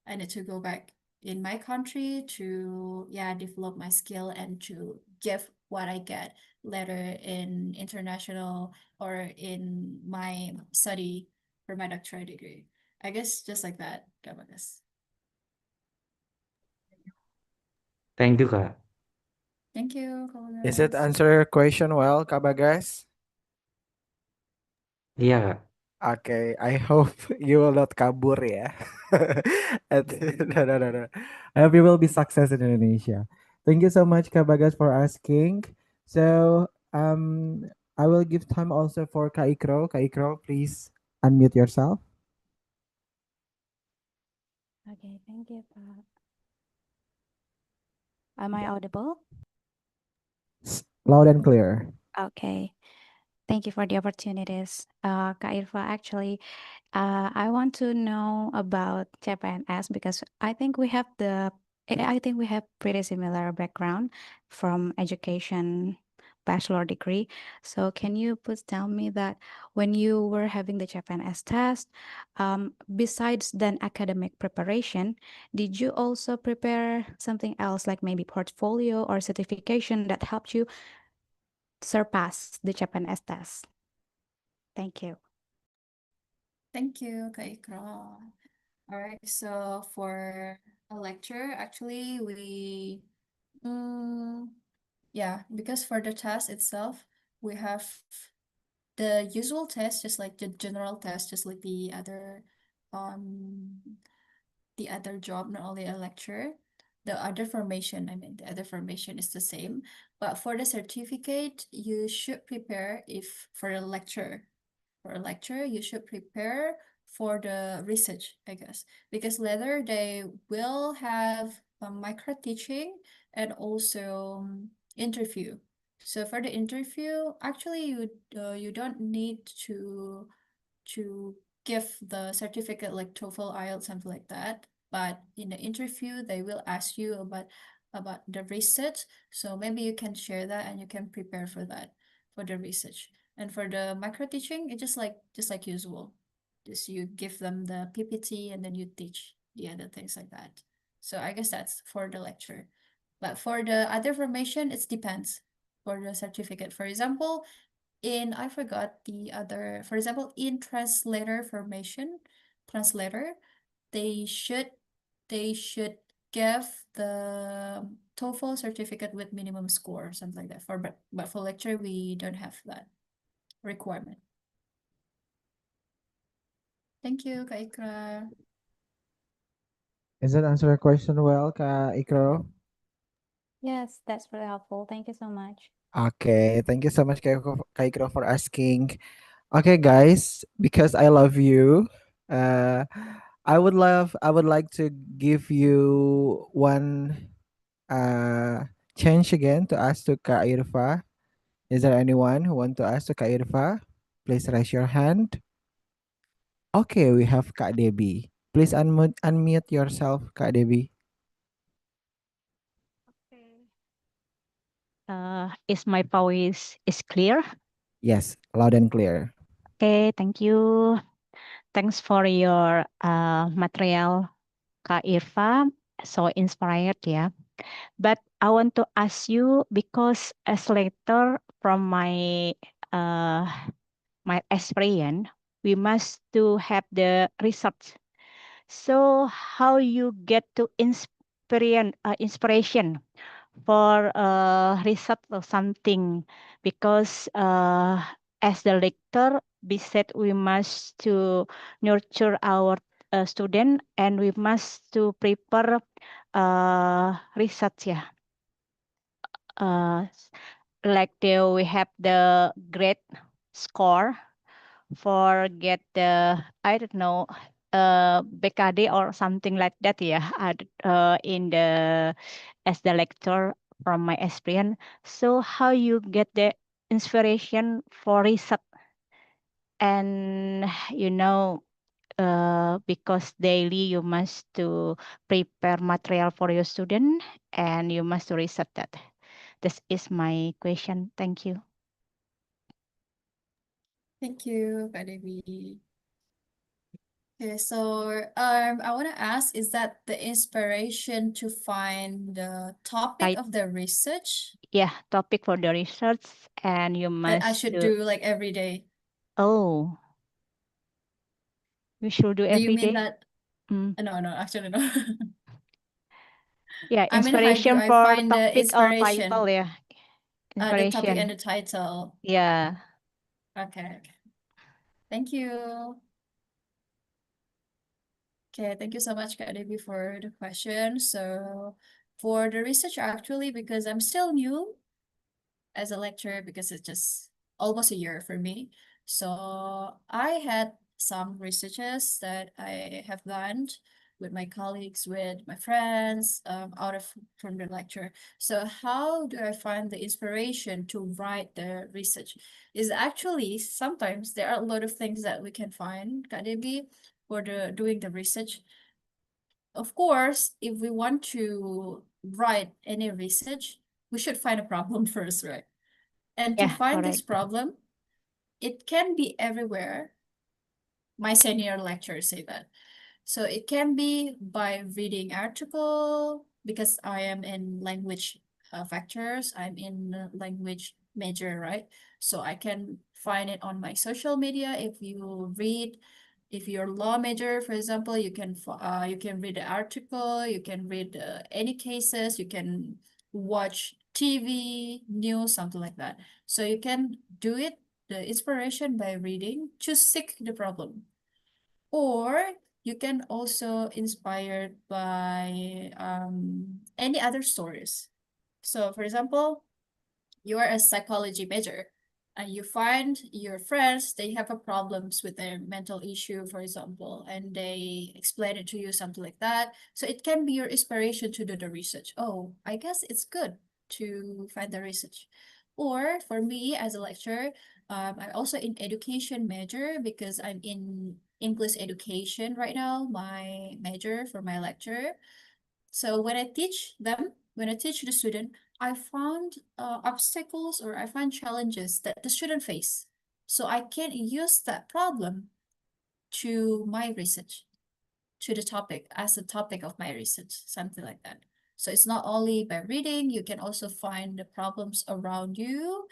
I need to go back in my country to, yeah, develop my skill and to give what I get later in international or in my study for my doctorate degree. I guess just like that, Gavagas. Thank you, Kak. Thank you, Is it Gavagas. answer your question well, Kabagas? Iya, Kak. Okay, I hope you will not kabur ya. No, no, no, no. I hope you will be success in Indonesia. Thank you so much, Kabagas, for asking. So, I will give time also for Kaikro. Kaikro, please unmute yourself. Okay, thank you, Pak. Am I audible? Loud and clear. Okay. Thank you for the opportunities. Kak Irfa, actually, I want to know about CPNS because I think we have pretty similar background from education bachelor degree. So can you please tell me that when you were having the CPNS test, besides than academic preparation, did you also prepare something else like maybe portfolio or certification that helped you surpass the CPNS test? Thank you. Thank you, Kak Ikra. All right, so for a lecture, actually, yeah, because for the test itself, we have the usual test, just like the general test, just like um, the other job, not only a lecture. The other formation, I mean, the other formation is the same. But for the certificate, you should prepare if for a lecture. For a lecture, you should prepare for the research, I guess, because later they will have micro teaching and also interview. So for the interview, actually, you don't need to give the certificate like TOEFL, IELTS, something like that. But in the interview, they will ask you about the research. So maybe you can share that and you can prepare for that for the research. And for the micro teaching, it's just like usual. Just you give them the PPT and then you teach the other things like that. So I guess that's for the lecture. But for the other formation, it depends for the certificate. For example, I forgot the other, for example, in translator formation, translator, they should they should give the TOEFL certificate with minimum score, something like that. But for lecture, we don't have that. requirement. Thank you, Kak Ikra. Does that answer your question well, Kak Ikro? Yes, that's very helpful. Thank you so much. Okay, thank you so much, Kak Ikro, for asking. Okay, guys, because I love you, uh, I would like to give you one chance again to ask to Kak Irfa. Is there anyone who want to ask to Kak Irfa? Please raise your hand. Okay, we have Kak Debbie. Please unmute yourself, Kak Debbie. Is my voice is clear? Yes, loud and clear. Okay, thank you. Thanks for your material, Kak Irfa. So inspired, yeah. But I want to ask you because as later from uh, my experience, we must to have the research. So how you get to inspiration for research or something? Because as the lecturer, we said we must to nurture our student and we must to prepare research, yeah. Like we have the grade score for get the I don't know BKD or something like that, yeah. In the as the lecturer from my experience. So how you get the inspiration for research and because daily you must to prepare material for your student and you must to research that. This is my question. Thank you. Thank you, Kak Debbie. Okay, so I want to ask, is that the inspiration to find the topic of the research Yeah, topic for the research and you that I must should do like every day? Oh, we should do Do you every mean day. that? No, actually no. Yeah, I mean, how do inspiration I for find the topic or inspiration? title, yeah. The topic and Inspiration. the title. Yeah. Okay. Thank you. Okay, thank you so much, Kak Debbie, for the question. So for the research, actually, because I'm still new as a lecturer, because it's just almost a year for me. So I had some researches that I have done with my colleagues, with my friends, out of from the lecture. So how do I find the inspiration to write the research? Is actually sometimes there are a lot of things that we can find, Kak Debbie, for the doing the research. Of course, if we want to write any research, we should find a problem first, right? And to Yeah, find this correct. problem, it can be everywhere. My senior lecturers say that. So it can be by reading article, because I am in language factors. I'm in language major, right? So I can find it on my social media. If you read, if you're law major, for example, you can read the article, you can read any cases, you can watch TV, news, something like that. So you can do it, the inspiration by reading, to seek the problem. Or you can also inspired by any other stories. So for example, you are a psychology major and you find your friends, they have a problems with their mental issue, for example, and they explain it to you, something like that. So it can be your inspiration to do the research. Oh, I guess it's good to find the research. Or for me as a lecturer, I'm also in education major because I'm in English education right now, my major for my lecture. So when I teach them, when I teach the student, I found obstacles, or I find challenges that the student face. So I can use that problem to my research, to the topic, as a topic of my research, something like that. So it's not only by reading, you can also find the problems around you.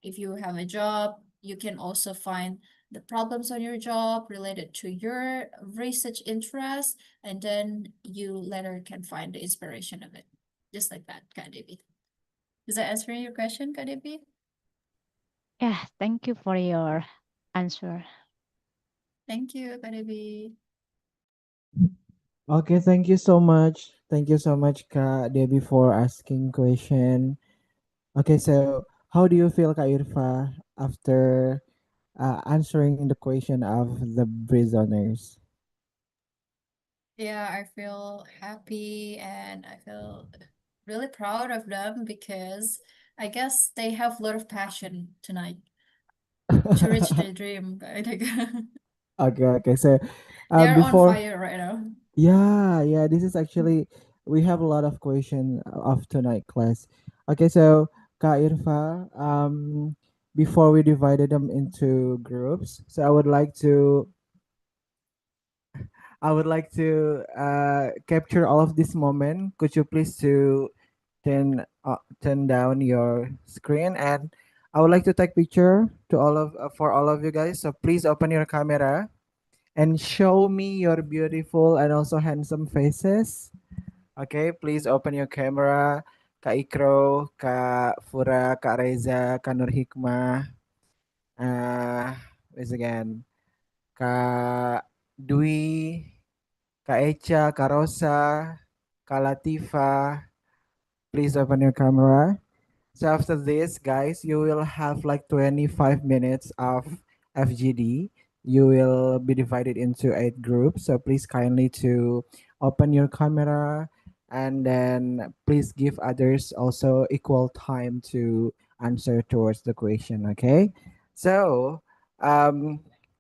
If you have a job, you can also find the problems on your job related to your research interest, and then you later can find the inspiration of it. Just like that, Kak Debbie. Does that answer your question, Kak Debbie? Yeah, thank you for your answer. Thank you, Kak Debbie. Okay, thank you so much. Thank you so much, Kak Debbie, for asking question. Okay, so how do you feel, Kak Irfa, after answering the question of the prisoners? Yeah, I feel happy and I feel really proud of them because I guess they have a lot of passion tonight to reach their dream. I think Okay, okay. So, they're on before, fire right now. yeah, this is actually we have a lot of question of tonight class. Okay, so Kak Irfa, before we divided them into groups, so I would like to capture all of this moment. Could you please to turn down your screen, and I would like to take picture to all of for all of you guys. So please open your camera and show me your beautiful and also handsome faces. Okay, please open your camera. Kak Ikro, Kak Fura, Kak Reza, Kak Nur Hikmah, once again, Kak Dwi, Kak Echa, Kak Rosa, Kak Latifa. Please open your camera. So after this, guys, you will have like 25 minutes of FGD. You will be divided into 8 groups. So please kindly to open your camera and then please give others also equal time to answer towards the question. Okay. So,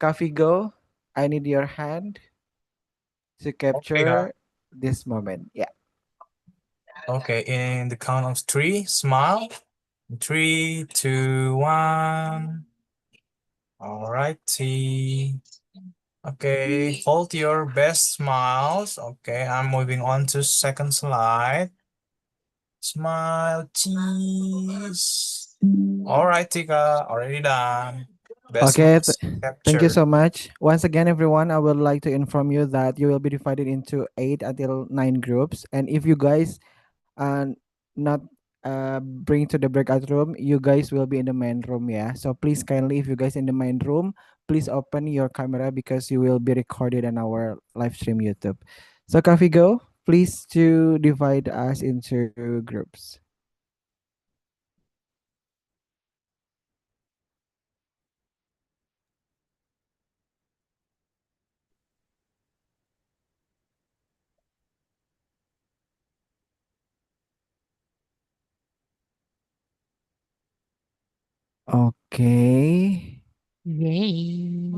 Kafigo, I need your hand to Okay, Kak. capture this moment. Yeah. Okay, in the count of three, smile. 3, 2, 1. All righty. Okay, hold your best smiles. Okay, I'm moving on to second slide. Smile, cheese. All right, Tika, already done. Best Okay, smiles thank you captured. so much. Once again, everyone, I would like to inform you that you will be divided into 8 until 9 groups. And if you guys not bring to the breakout room, you guys will be in the main room. Yeah. So please kindly, if you guys in the main room, please open your camera because you will be recorded on our live stream YouTube. So Kafigo, please to divide us into groups. Okay. Yay.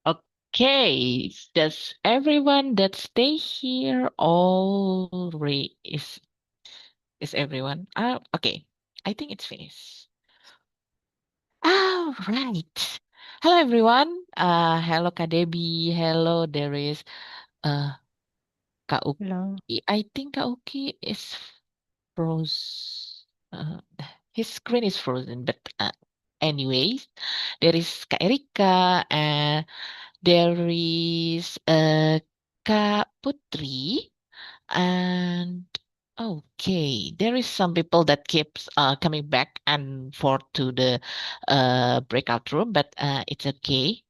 Okay, does everyone that stay here already is everyone? Okay. I think it's finished. All right. Hello everyone. Hello Kak Debbie. Hello, there is Kak Hello. Uki. I think Kak Uki is froze. His screen is frozen, but anyways, there is Kak Erika and there is Kak Putri and okay, there is some people that keeps coming back and forth to the breakout room, but it's okay.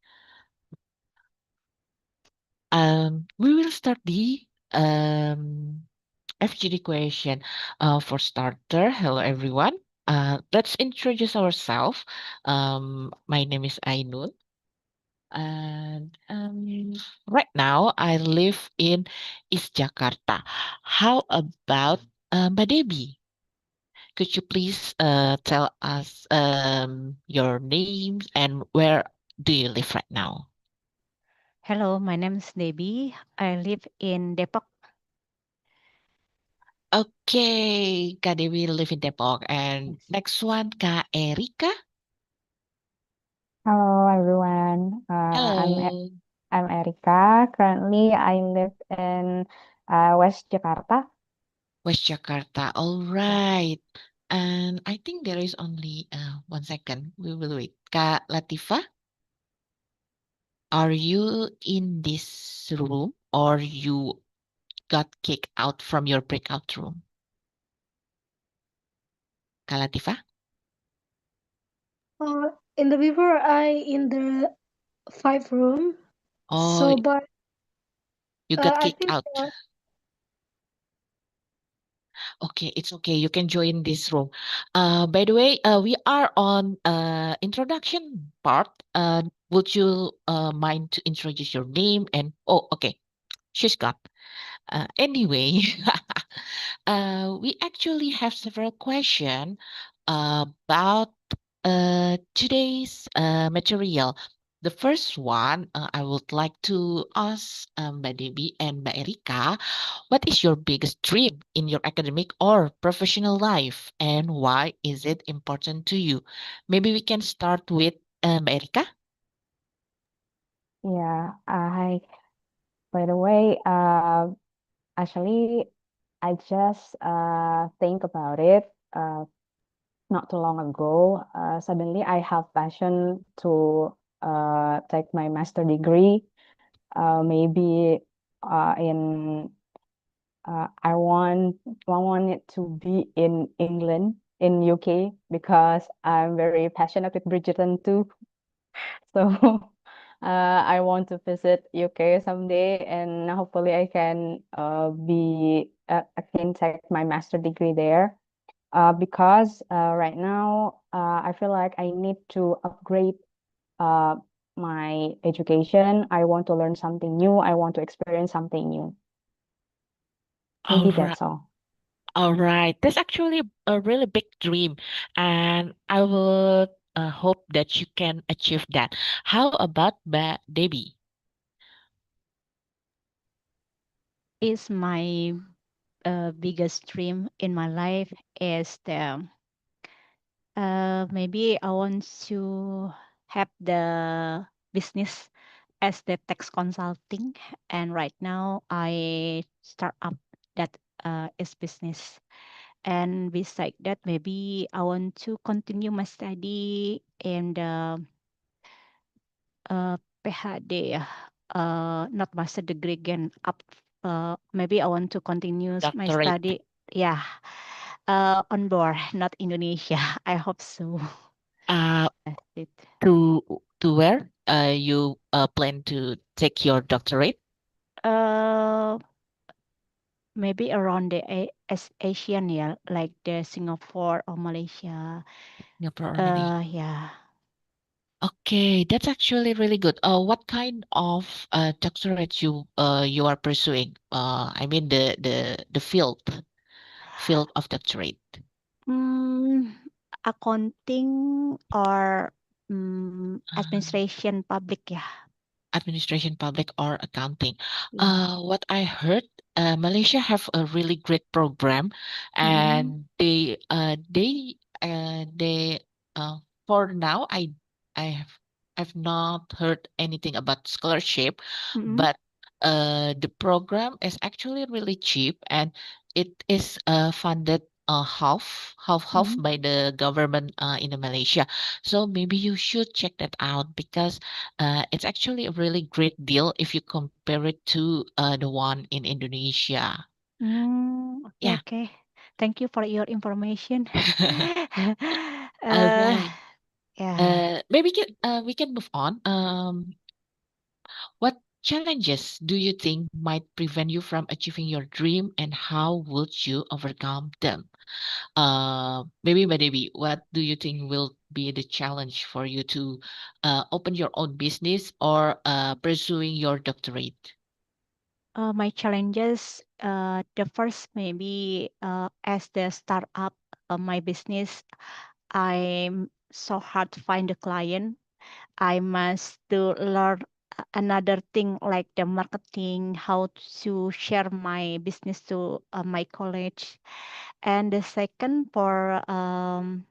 We will start the FGD question. For starter, hello everyone. Let's introduce ourselves. My name is Ainun, and right now I live in East Jakarta. How about Mbak Debbie? Could you please tell us your names and where do you live right now? Hello, my name is Debbie. I live in Depok. Okay, Kak Dewi live in Depok. And next one, Kak Erika. Hello, everyone. Hello. I'm Erika. Currently, I live in West Jakarta. West Jakarta. All right. And I think there is only 1 second. We will wait. Kak Latifa. are you in this room or you got kicked out from your breakout room? Kak Latifah? In the before I in the 5 room. Oh, So, but you got I kicked think out. Okay, it's okay. You can join this room. By the way, we are on introduction part. Would you mind to introduce your name and okay, she's got. Anyway, we actually have several questions about today's material. The first one, I would like to ask Mbak Debbie and Mbak Erika, what is your biggest dream in your academic or professional life, and why is it important to you? Maybe we can start with Mbak Erika. Yeah, by the way, actually, I just think about it not too long ago. Suddenly, I have passion to take my master degree. Maybe in I want it to be in England, in UK, because I'm very passionate with Bridgerton too. So I want to visit UK someday, and hopefully I can take my master degree there. Because right now I feel like I need to upgrade uh, my education. I want to learn something new. I want to experience something new. All Maybe right. that's all. All right. That's actually a really big dream, and I would hope that you can achieve that. How about Debbie? Is my biggest dream in my life is the maybe I want to have the business as the tax consulting, and right now I start up that is business. And beside that, maybe I want to continue my study in the PhD, not master degree again. Maybe I want to continue my Doctorate. study. Yeah, on board, not Indonesia. I hope so. Uh, That's it. to where you plan to take your doctorate? Uh, maybe around the Asian, yeah, like the Singapore or Malaysia. Singapore or Malaysia? Yeah. Okay, that's actually really good. What kind of doctorate you are pursuing? I mean the field of doctorate. Accounting or Uh, administration public, yeah. Administration, public, or accounting. Yeah. What I heard, Malaysia have a really great program, Mm-mm. and they for now I've not heard anything about scholarship, Mm-mm. but the program is actually really cheap, and it is funded half Mm-mm. by the government in Malaysia. So maybe you should check that out because it's actually a really great deal if you compare it to the one in Indonesia. Okay, Yeah. okay. Thank you for your information. All uh, right. yeah. Maybe we can move on. What challenges do you think might prevent you from achieving your dream, and how would you overcome them? Maybe, Debbie, what do you think will be the challenge for you to open your own business or pursuing your doctorate? My challenges, the first maybe as the startup my business, I'm so hard to find the client. I must to learn another thing like the marketing, how to share my business to my college. And the second for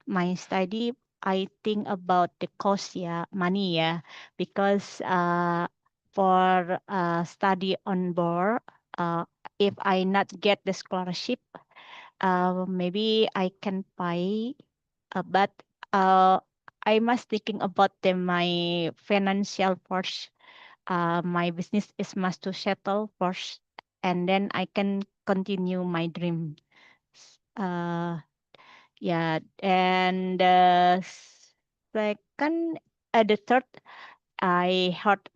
my study, I think about the cost, yeah, money, yeah, because for study on board, uh, if I not get the scholarship, maybe I can buy, but uh, I must thinking about my financial first. my business is must to settle first, and then I can continue my dream. Uh, yeah, and second, the third, I heard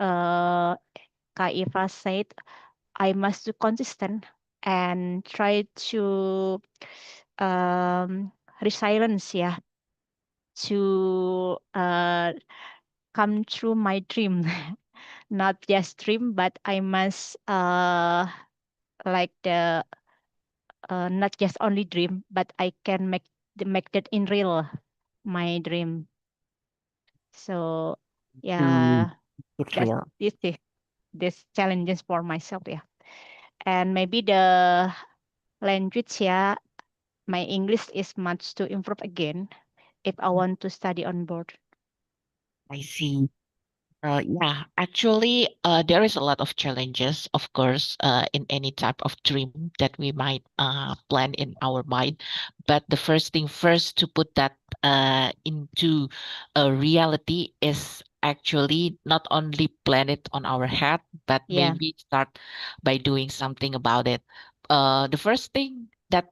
Kak Eva said I must be consistent and try to resilience, yeah, to come true my dream. Not just dream, but I must like the not just only dream, but I can make that in real my dream. So yeah, It's that's real. this challenges for myself, yeah. And maybe the language, yeah, my English is much to improve again if I want to study on board. I see. Yeah, actually, there is a lot of challenges, of course, in any type of dream that we might plan in our mind. But the first thing first to put that into a reality is actually not only plan it on our head, but Yeah. maybe start by doing something about it. The first thing that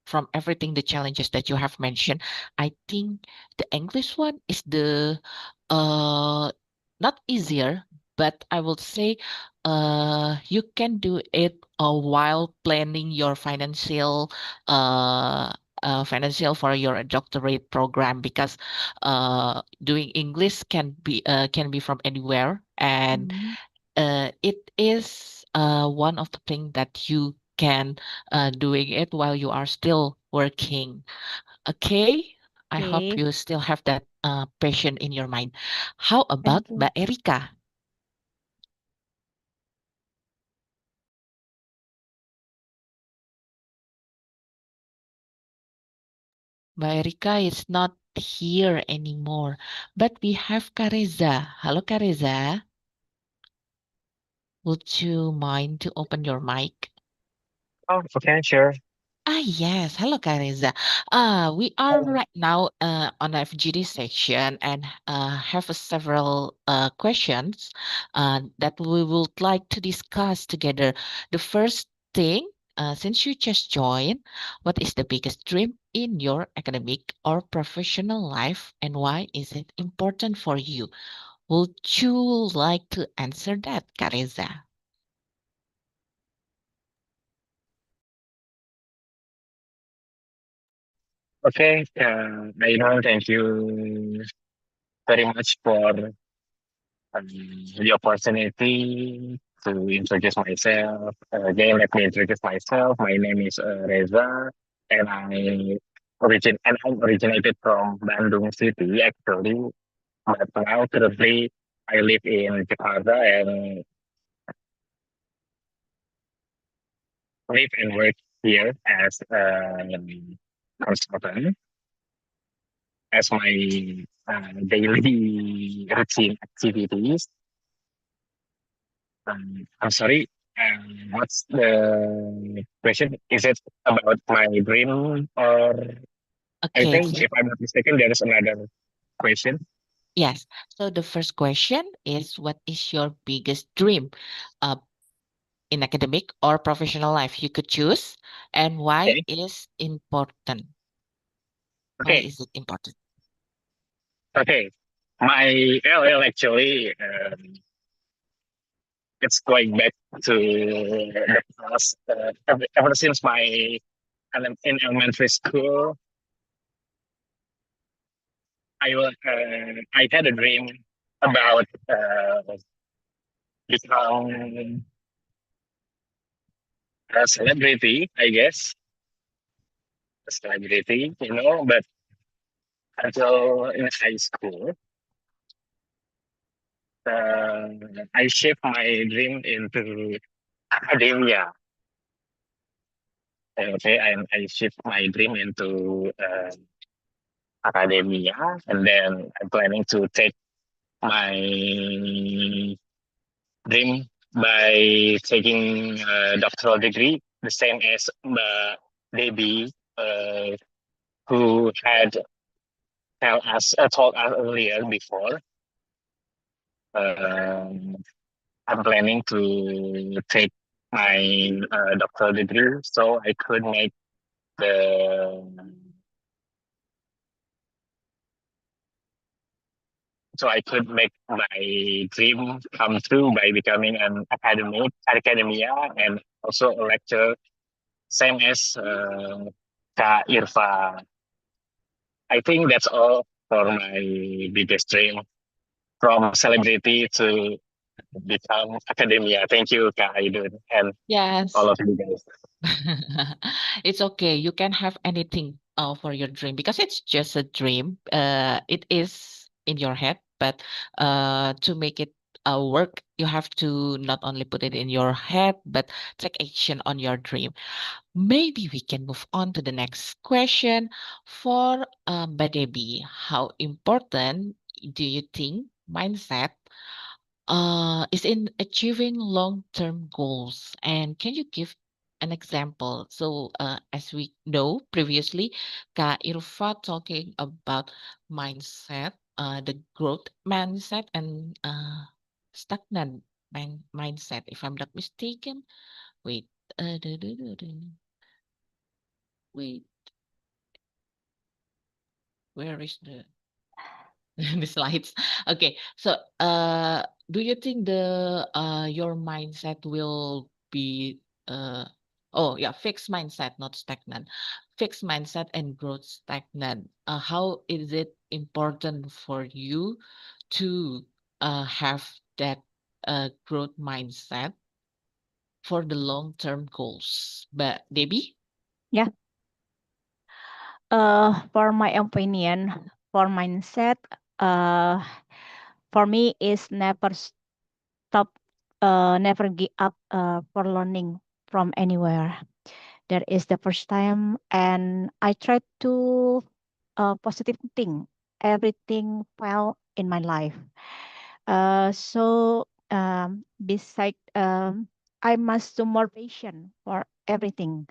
from everything the challenges that you have mentioned, I think the English one is the uh not easier, but I would say you can do it while planning your uh financial for your doctorate program, because doing English can be from anywhere, and Mhm. it is one of the things that you can doing it while you are still working. Okay, I hope Okay. you still have that passion in your mind. How about Thank you. Mbak Erika? Mbak Erika is not here anymore, but we have Kareza. Hello, Kareza. Would you mind to open your mic? Oh, okay, sure. Yes. Hello, Kareza. We are right now on FGD section and have several questions that we would like to discuss together. The first thing, since you just joined, what is the biggest dream in your academic or professional life, and why is it important for you? Would you like to answer that, Kareza? Okay, thank you very much for the opportunity to introduce myself. Again, let me introduce myself. My name is Reza, and I'm originated from Bandung City, actually. But now, currently, I live in Jakarta and live and work here as a consultant, as my daily routine activities. I'm sorry. What's the question? Is it about my dream, or I Okay. think, if I'm not mistaken, there is another question. Yes. So the first question is, what is your biggest dream uh, in academic or professional life? You could choose, and why Okay. is important? Why Okay. is it important? Okay. My LL actually, it's going back to the past. Ever since my in elementary school, I had a dream about become a celebrity, I guess, a celebrity, but until in high school, uh, I shift my dream into academia. Okay, I shift my dream into academia, and then I'm planning to take my dream by taking a doctoral degree, the same as Debbie, who had told us earlier before. um, I'm planning to take my doctoral degree, so I could make the so I could make my dream come true by becoming an academia and also a lecturer, same as Kak Irfa. I think that's all for my biggest dream, from celebrity to become academia. Thank you, Kak Aidun, and Yes. all of you guys. It's okay. You can have anything for your dream because it's just a dream. It is in your head, but to make it work, you have to not only put it in your head, but take action on your dream. Maybe we can move on to the next question for Mbak Debbie. How important do you think mindset is in achieving long-term goals? And can you give an example? So, as we know previously, Kak Irfa talking about mindset, the growth mindset and stagnant mindset, if I'm not mistaken. Wait, wait, where is the the slides? Okay, so do you think the your mindset will be oh yeah, fixed mindset, not stagnant, fixed mindset and growth stagnant? How is it important for you to have that growth mindset for the long term goals? But Debbie? Yeah. For my opinion, for mindset, for me is never stop, never give up for learning from anywhere. That is the first time, and I try to positive thing. Everything well in my life. So beside I must do more patient for everything.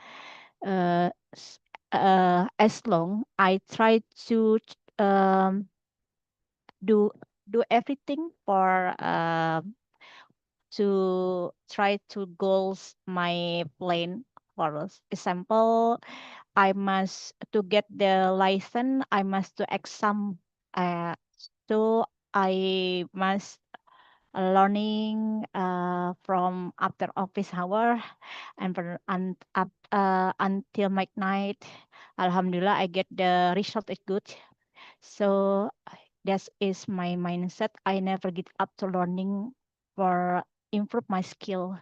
Uh, s- as long I try to um, do do everything for to try to goals my plan. For example, I must to get the license. I must do exam. So I must learning from after office hour and until midnight. Alhamdulillah, I get the result is good. So that is my mindset. I never give up to learning for improve my skill.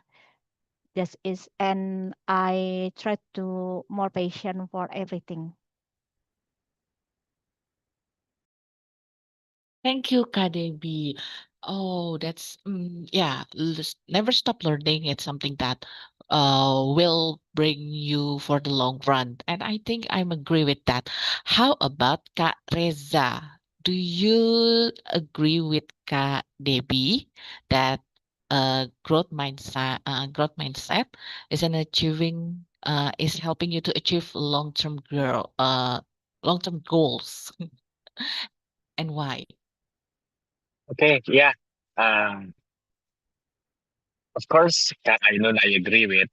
That is, and I try to more patient for everything. Thank you, Kadebi. Oh, that's yeah. Never stop learning. It's something that will bring you for the long run, and I think I'm agree with that. How about Kak Reza? Do you agree with Kak Debi that growth mindset is an achieving is helping you to achieve long-term goals, and why? Okay, yeah. Um, of course, I know I agree with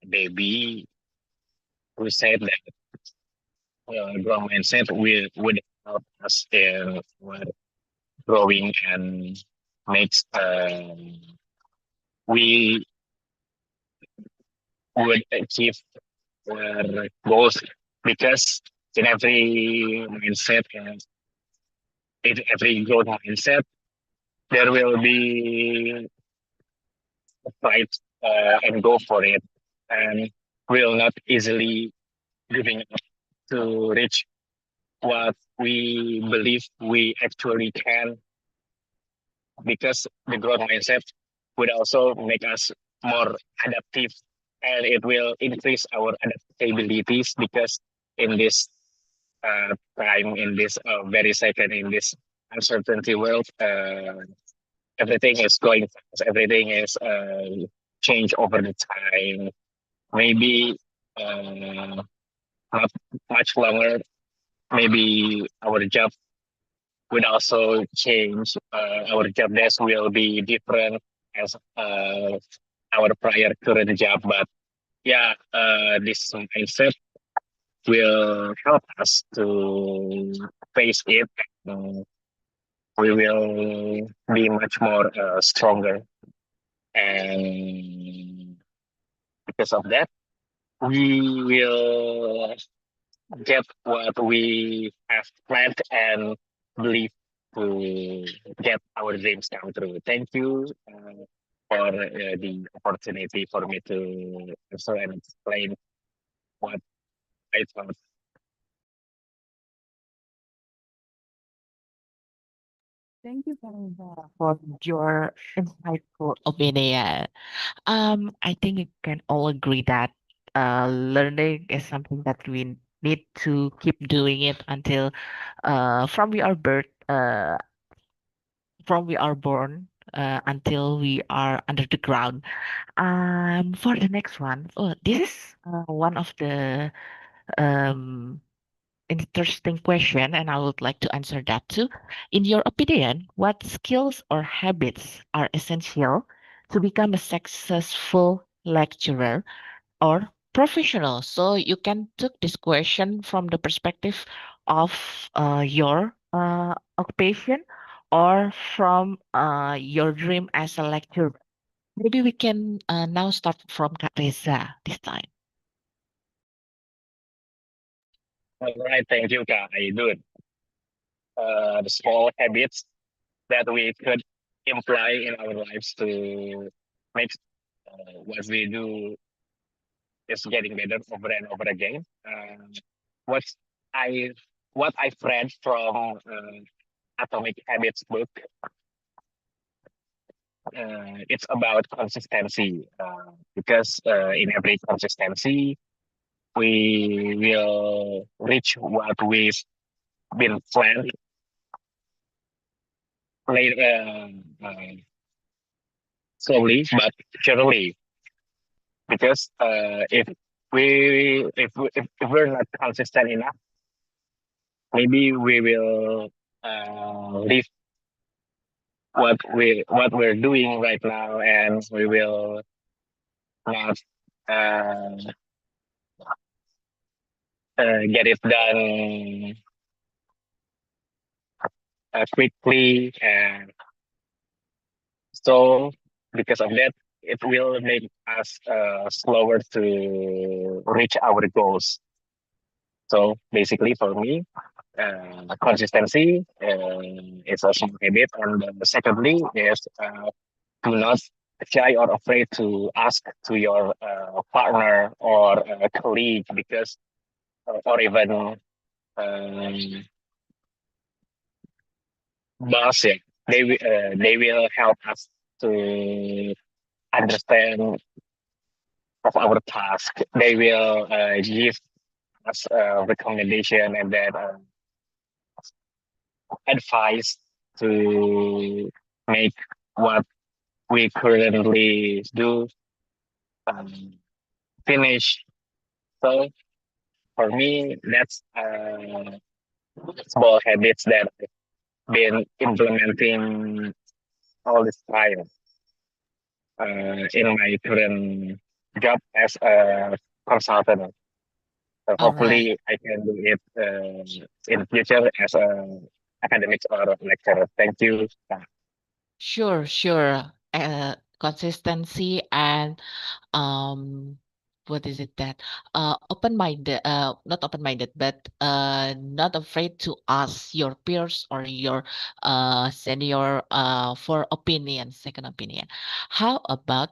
Baby who said that growth mindset would help us in growing and makes we would achieve our goals because in every mindset and in every growth mindset there will be a fight and go for it and will not easily giving up to reach what we believe we actually can because the growth mindset would also make us more adaptive and it will increase our adaptabilities because in this time in this very second in this uncertainty world everything is going fast everything is change over the time maybe not much longer maybe our job will also change. Our job desk will be different as our prior current job, but yeah, this mindset will help us to face it. And we will be much more stronger, and because of that, we will get what we have planned and believe to get our dreams come true. Thank you for the opportunity for me to answer and explain what I thought. Thank you very much for your insightful opinion. I think we can all agree that learning is something that we need to keep doing it until from we are birth from we are born until we are under the ground. For the next one, oh, this is one of the um interesting question, and I would like to answer that too. In your opinion, what skills or habits are essential to become a successful lecturer or professional? So you can take this question from the perspective of your occupation or from your dream as a lecturer. Maybe we can now start from Kak Reza this time. All right, thank you, Kak. I do it. The small habits that we could imply in our lives to make what we do is getting better over and over again. What I what I've read from Atomic Habits book, it's about consistency. Because in every consistency, we will reach what we've been planned later, slowly but surely. Because if we're not consistent enough, maybe we will leave what we're doing right now, and we will not uh, get it done quickly, and so because of that, it will make us slower to reach our goals. So basically, for me, consistency is a small habit, and secondly is do not shy or afraid to ask to your partner or colleague, because or even um, boss, yeah, they will help us to understand of our task. They will give us recommendation and then advice to make what we currently do um, finish. So for me, that's small habits that I've been implementing all this time in my current job as a consultant. So All right. hopefully I can do it in future as a academics or lecturer. Thank you. Sure, sure. Consistency and what is it that open-minded, not open-minded, but not afraid to ask your peers or your senior for opinion, second opinion. How about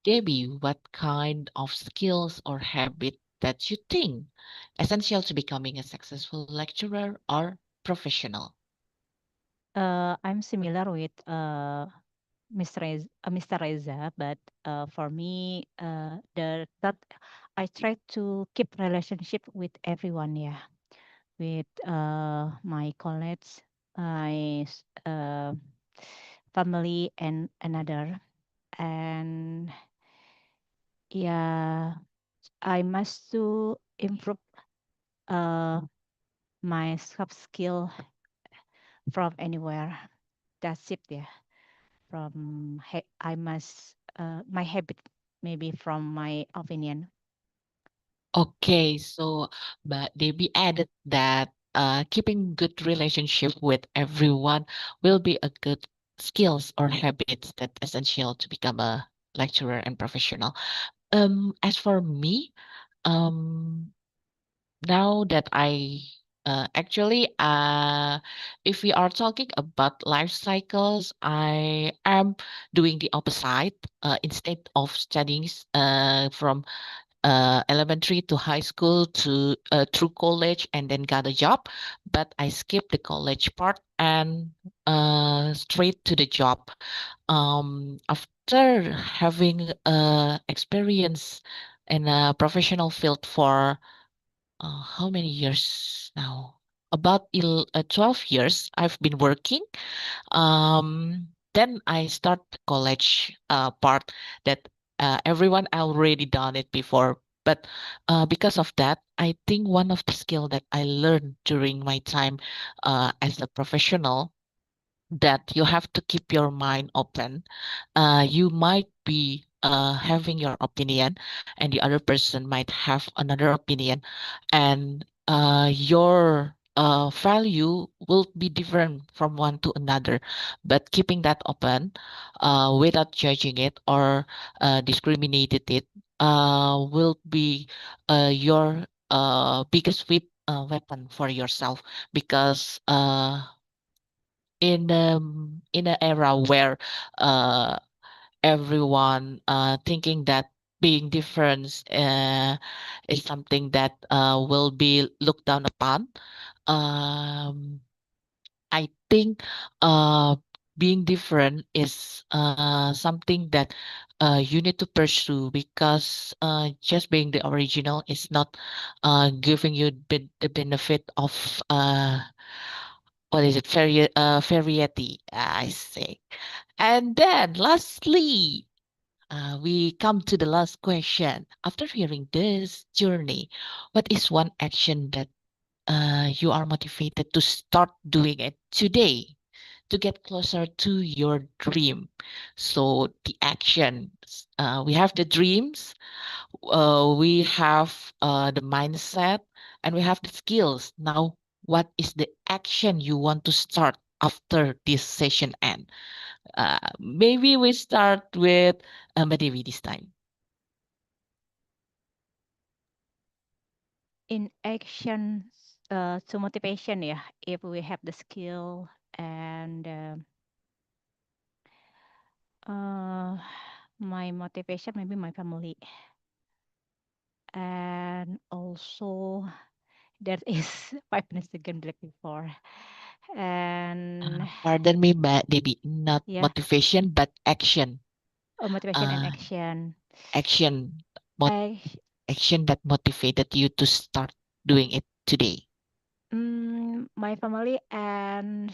Debbie? What kind of skills or habit that you think essential to becoming a successful lecturer or professional? I'm similar with Mr. Reza, but for me, the that I try to keep relationship with everyone, yeah, with my colleagues, my family, and another, and yeah, I must to improve uh my soft skill from anywhere. That's it, yeah. I must my habit, maybe from my opinion. Okay, so but Debbie added that keeping good relationship with everyone will be a good skills or habits that essential to become a lecturer and professional. As for me, um, now that if we are talking about life cycles, I am doing the opposite. Instead of studying from elementary to high school to through college and then got a job, but I skipped the college part and straight to the job. After having experience in a professional field for how many years now? About 12 years I've been working. Then I start the college part that everyone already done it before. But because of that, I think one of the skill that I learned during my time as a professional that you have to keep your mind open. You might be having your opinion, and the other person might have another opinion, and your value will be different from one to another. But keeping that open, without judging it or discriminated it, will be your biggest weapon for yourself because in an era where uh everyone thinking that being different is something that will be looked down upon, um I think being different is something that you need to pursue because just being the original is not giving you the benefit of what is it? Variety, I say. And then lastly, we come to the last question. After hearing this journey, what is one action that you are motivated to start doing it today to get closer to your dream? So the actions, we have the dreams, we have the mindset, and we have the skills. Now, what is the action you want to start after this session end? Maybe we start with Mbak this time. In action to motivation, yeah, if we have the skill and my motivation, maybe my family. And also there is 5 minutes again like before. And Pardon me, Mbak Debbie, not yeah, motivation, but action. motivation and action. Action, I, action that motivated you to start doing it today. my family and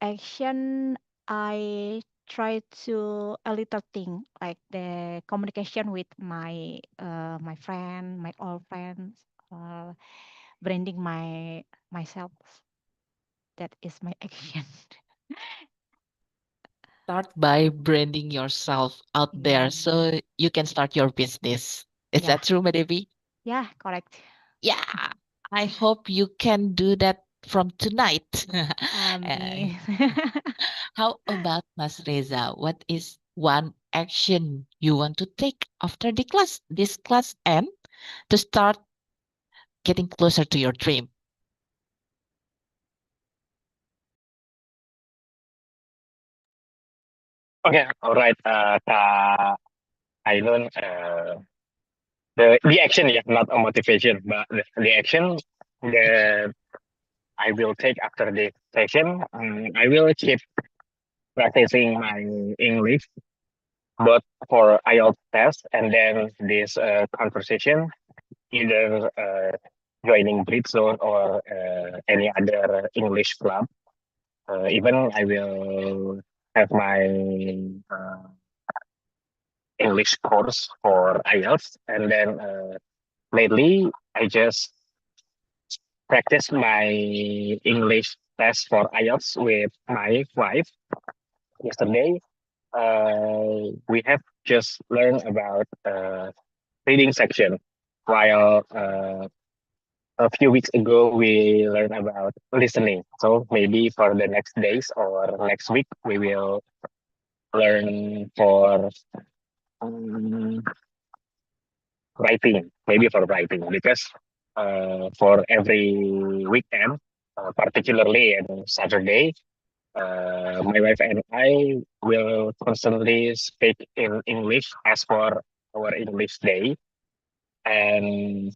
action, I try to a little thing like the communication with my friend, my old friends, branding myself. That is my action. Start by branding yourself out there Yeah. so you can start your business. Is Yeah. that true, Mbak Debbie? Yeah, correct. Yeah, I hope you can do that from tonight. Me. How about Mas Reza? What is one action you want to take after this class end to start getting closer to your dream? Okay, all right, Kak Ainun, the action, yeah, not a motivation, but the action that I will take after this session, I will keep practicing my English, both for IELTS test and then this conversation, either joining Britzone or any other English club. Even I will have my English course for IELTS, and then lately I just practice my English test for IELTS with my wife yesterday. We have just learned about reading section, while a few weeks ago we learned about listening. So maybe for the next days or next week we will learn for um, writing, maybe for writing, because for every weekend, particularly on Saturday, my wife and I will constantly speak in English as for our English day. And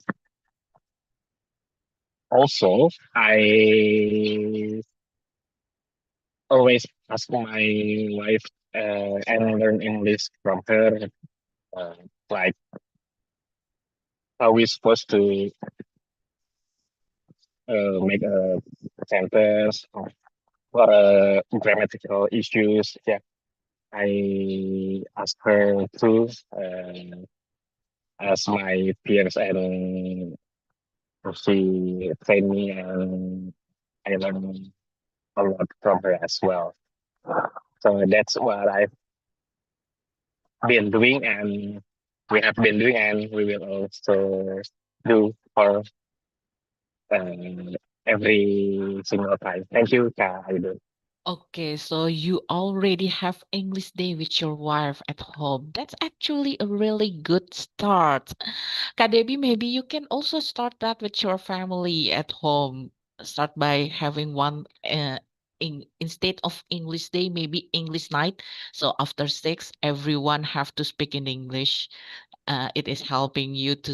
also, I always ask my wife and learn English from her, uh, like how we supposed to make a sentence or grammatical issues. Yeah, I ask her too, as my peers, and she trained me, and I learned a lot from her as well. So that's what I've been doing, and we have been doing, and we will also do for every single time. Thank you, Kak Aido. Okay, so you already have English day with your wife at home. That's actually a really good start. Kak Debbie, maybe you can also start that with your family at home. Start by having one instead of English day, maybe English night. So after 6, everyone have to speak in English. It is helping you to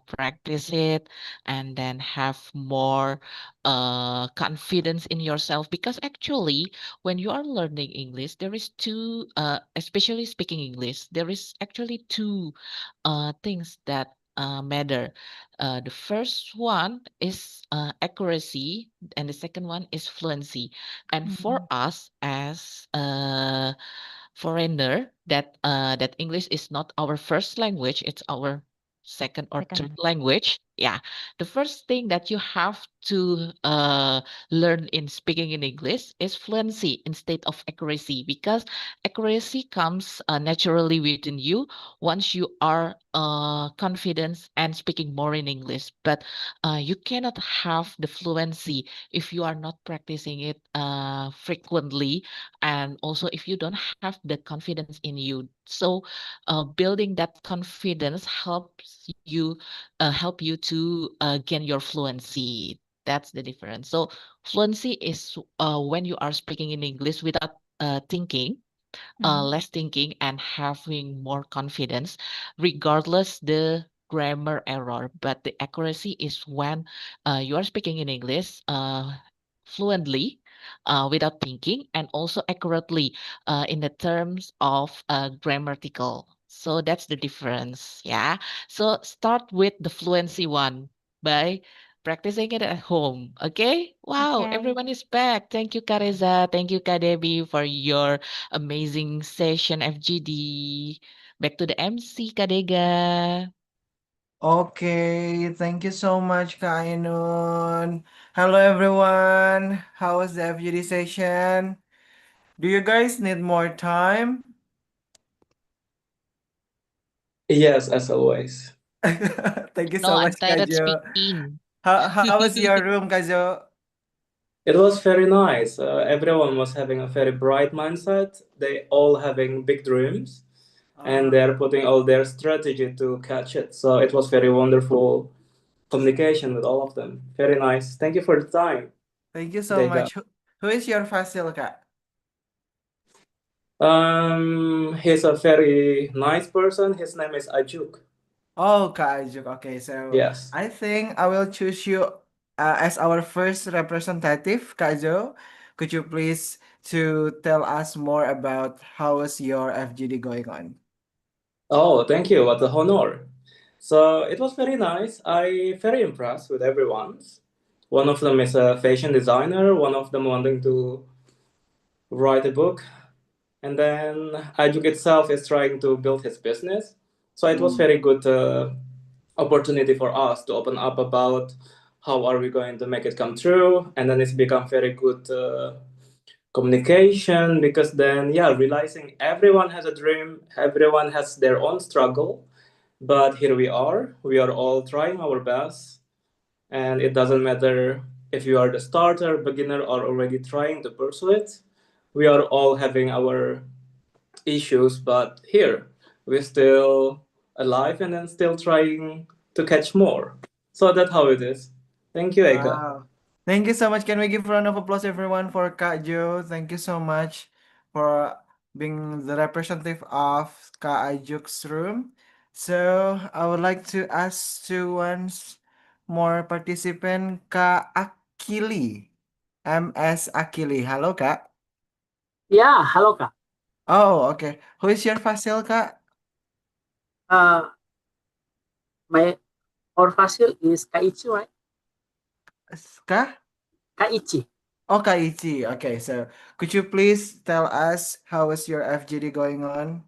practice it and then have more confidence in yourself, because actually when you are learning English there is two especially speaking English, there is actually two things that matter. The first one is accuracy, and the second one is fluency. And for us as foreigner, that English is not our first language, it's our second or third Second. language. Yeah, the first thing that you have to learn in speaking in English is fluency instead of accuracy, because accuracy comes naturally within you once you are confident and speaking more in English. But you cannot have the fluency if you are not practicing it frequently, and also if you don't have the confidence in you. So building that confidence help you to gain your fluency. That's the difference. So fluency is when you are speaking in English without thinking, less thinking, and having more confidence, regardless the grammar error. But the accuracy is when you are speaking in English fluently, without thinking, and also accurately in the terms of grammatical. So that's the difference. Yeah. So start with the fluency one by practicing it at home. Okay. Wow. Okay. Everyone is back. Thank you, Kareza. Thank you, Kadebi, for your amazing session, FGD. Back to the MC, Kadega. Okay, thank you so much, Kak Ainun. Hello, everyone. How was the FGD session? Do you guys need more time? Yes, as always. Thank you No, so much, I'm tired Kajo. speaking. How was your room, Kajo? It was very nice. Everyone was having a very bright mindset. They all having big dreams, and they're putting all their strategy to catch it. So it was very wonderful communication with all of them. Very nice. Thank you for the time, Thank you so Dega. much. Who is your Fasil, Kak? He's a very nice person. His name is Ajuk. Oh, Kak Ajuk. Okay, so Yes. I think I will choose you as our first representative, Kak Jo. Could you please to tell us more about how is your FGD going on? Oh, thank you. What a honor. So it was very nice. I very impressed with everyone. One of them is a fashion designer. One of them wanting to write a book, and then Ajuk itself is trying to build his business. So it was very good opportunity for us to open up about how are we going to make it come true, and then it's become very good communication, because then yeah, realizing everyone has a dream, everyone has their own struggle, but here we are all trying our best, and it doesn't matter if you are the starter, beginner, or already trying to pursue it. We are all having our issues, but here we're still alive and then still trying to catch more. So that's how it is. Thank you, Eka. Wow. Thank you so much. Can we give a round of applause, everyone, for Kak Jo? Thank you so much for being the representative of Kak Ajuk's room. So I would like to ask to once more participant, Kak Akili. MS Akili. Halo, Kak. Ya, halo Kak. Oh, okay. Who is your fasil, Kak? Uh, my our fasil is Kaichi, right? Kak? Kaichi. Oh, Kaichi. Okay, so could you please tell us how is your FGD going on?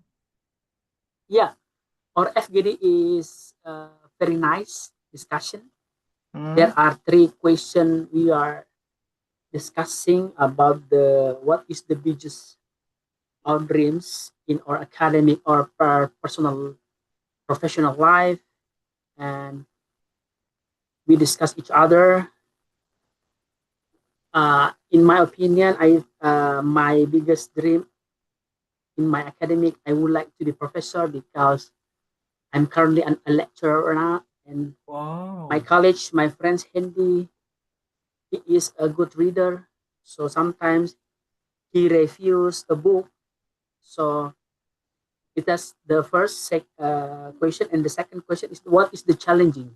Yeah, our FGD is very nice discussion. There are 3 questions we are discussing about what is the biggest our dreams in our academic or personal professional life, and we discuss each other. In my opinion, my biggest dream in my academic, I would like to be professor because I'm currently a lecturer now, and my college, my friend's Hendy, he is a good reader. So sometimes he reviews a book. So it is the first question, and the second question is what is the challenging?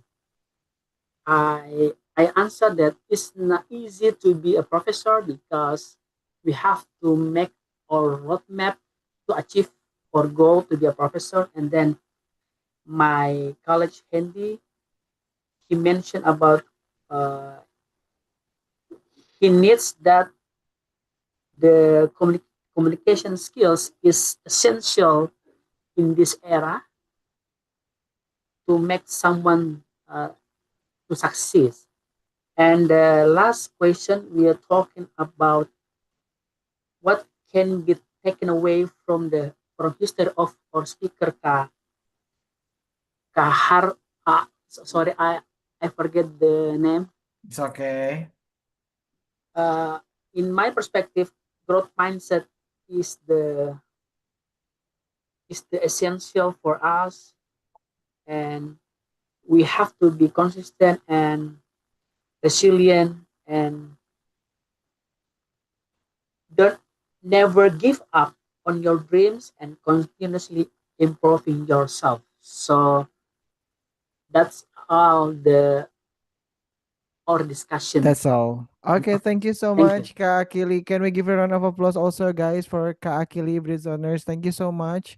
I answer that it's not easy to be a professor because we have to make our roadmap to achieve our goal to be a professor, and then my college handy, he mentioned about he needs that the communication skills is essential in this era to make someone to succeed. And the last question, we are talking about what can be taken away from the from history of our speaker Kahar. Sorry, I forget the name. It's okay. In my perspective, growth mindset is the essential for us, and we have to be consistent and resilient, and don't never give up on your dreams and continuously improving yourself. So that's all our discussion. That's all. Okay, thank you so Thank you. much, Kak Akili. Can we give a round of applause also, guys, for Kak Akili Britzoners? Thank you so much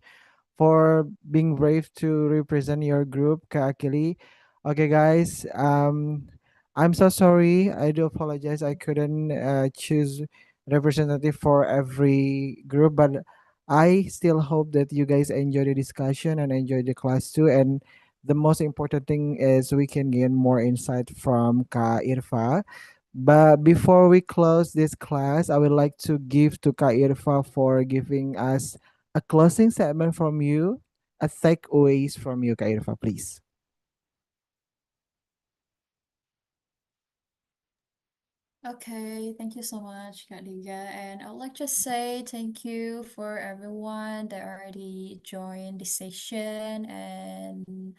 for being brave to represent your group, Kak Akili. Okay, guys. I'm so sorry. I do apologize. I couldn't choose representative for every group, but I still hope that you guys enjoy the discussion and enjoy the class too. And the most important thing is we can gain more insight from Ka Irfa. But before we close this class, I would like to give to Ka Irfa for giving us a closing statement from you, a takeaways from you, Ka Irfa, please. Okay, thank you so much, Kak Diga. And I would like to say thank you for everyone that already joined the session and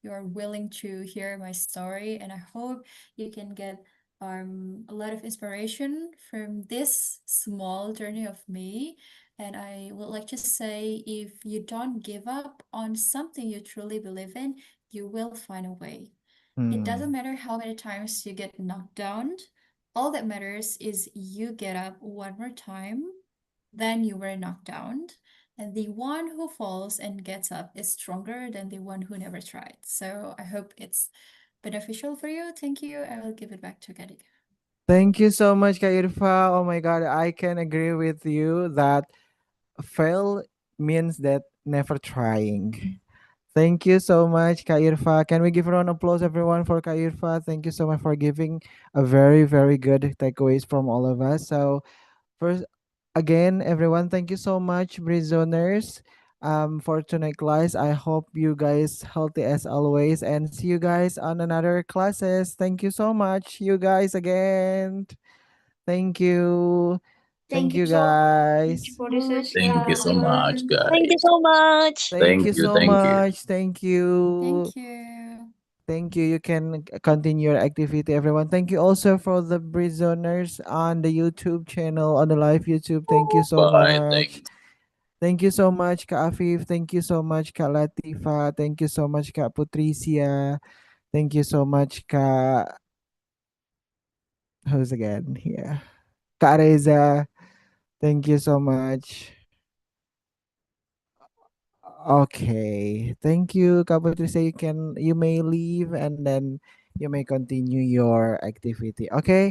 you're willing to hear my story. And I hope you can get a lot of inspiration from this small journey of me. And I would like to say if you don't give up on something you truly believe in, you will find a way. It doesn't matter how many times you get knocked down. All that matters is you get up one more time, then you were knocked down. And the one who falls and gets up is stronger than the one who never tried. So I hope it's beneficial for you. Thank you. I will give it back to Gadika. Thank you so much, Kak Irfa. Oh my God, I can agree with you that fail means that never trying. Thank you so much, Kak Irfa. Can we give a round of applause, everyone, for Kak Irfa? Thank you so much for giving a very, very good takeaways from all of us. So, first, again, everyone, thank you so much, Brizoners, for tonight class. I hope you guys healthy as always, and see you guys on another classes. Thank you so much, you guys again. Thank you. Thank Thank you you, so guys. much for the Thank you so much, session. Thank you guys. so much. Thank Thank you you, so thank you. much. Thank you. Thank you. Thank you. You can continue your activity, everyone. Thank you also for the Brizoners on the YouTube channel, on the live YouTube. Thank you so Bye. much. Thanks. Thank you so much, Kak Afif. Thank you so much, Kak Latifa. Thank you so much, Kak Putricia. Thank you so much, Kak. Who's again here? Kak Reza. Thank you so much. Okay. Thank you, Kak Patricia. You may leave and then you may continue your activity. Okay.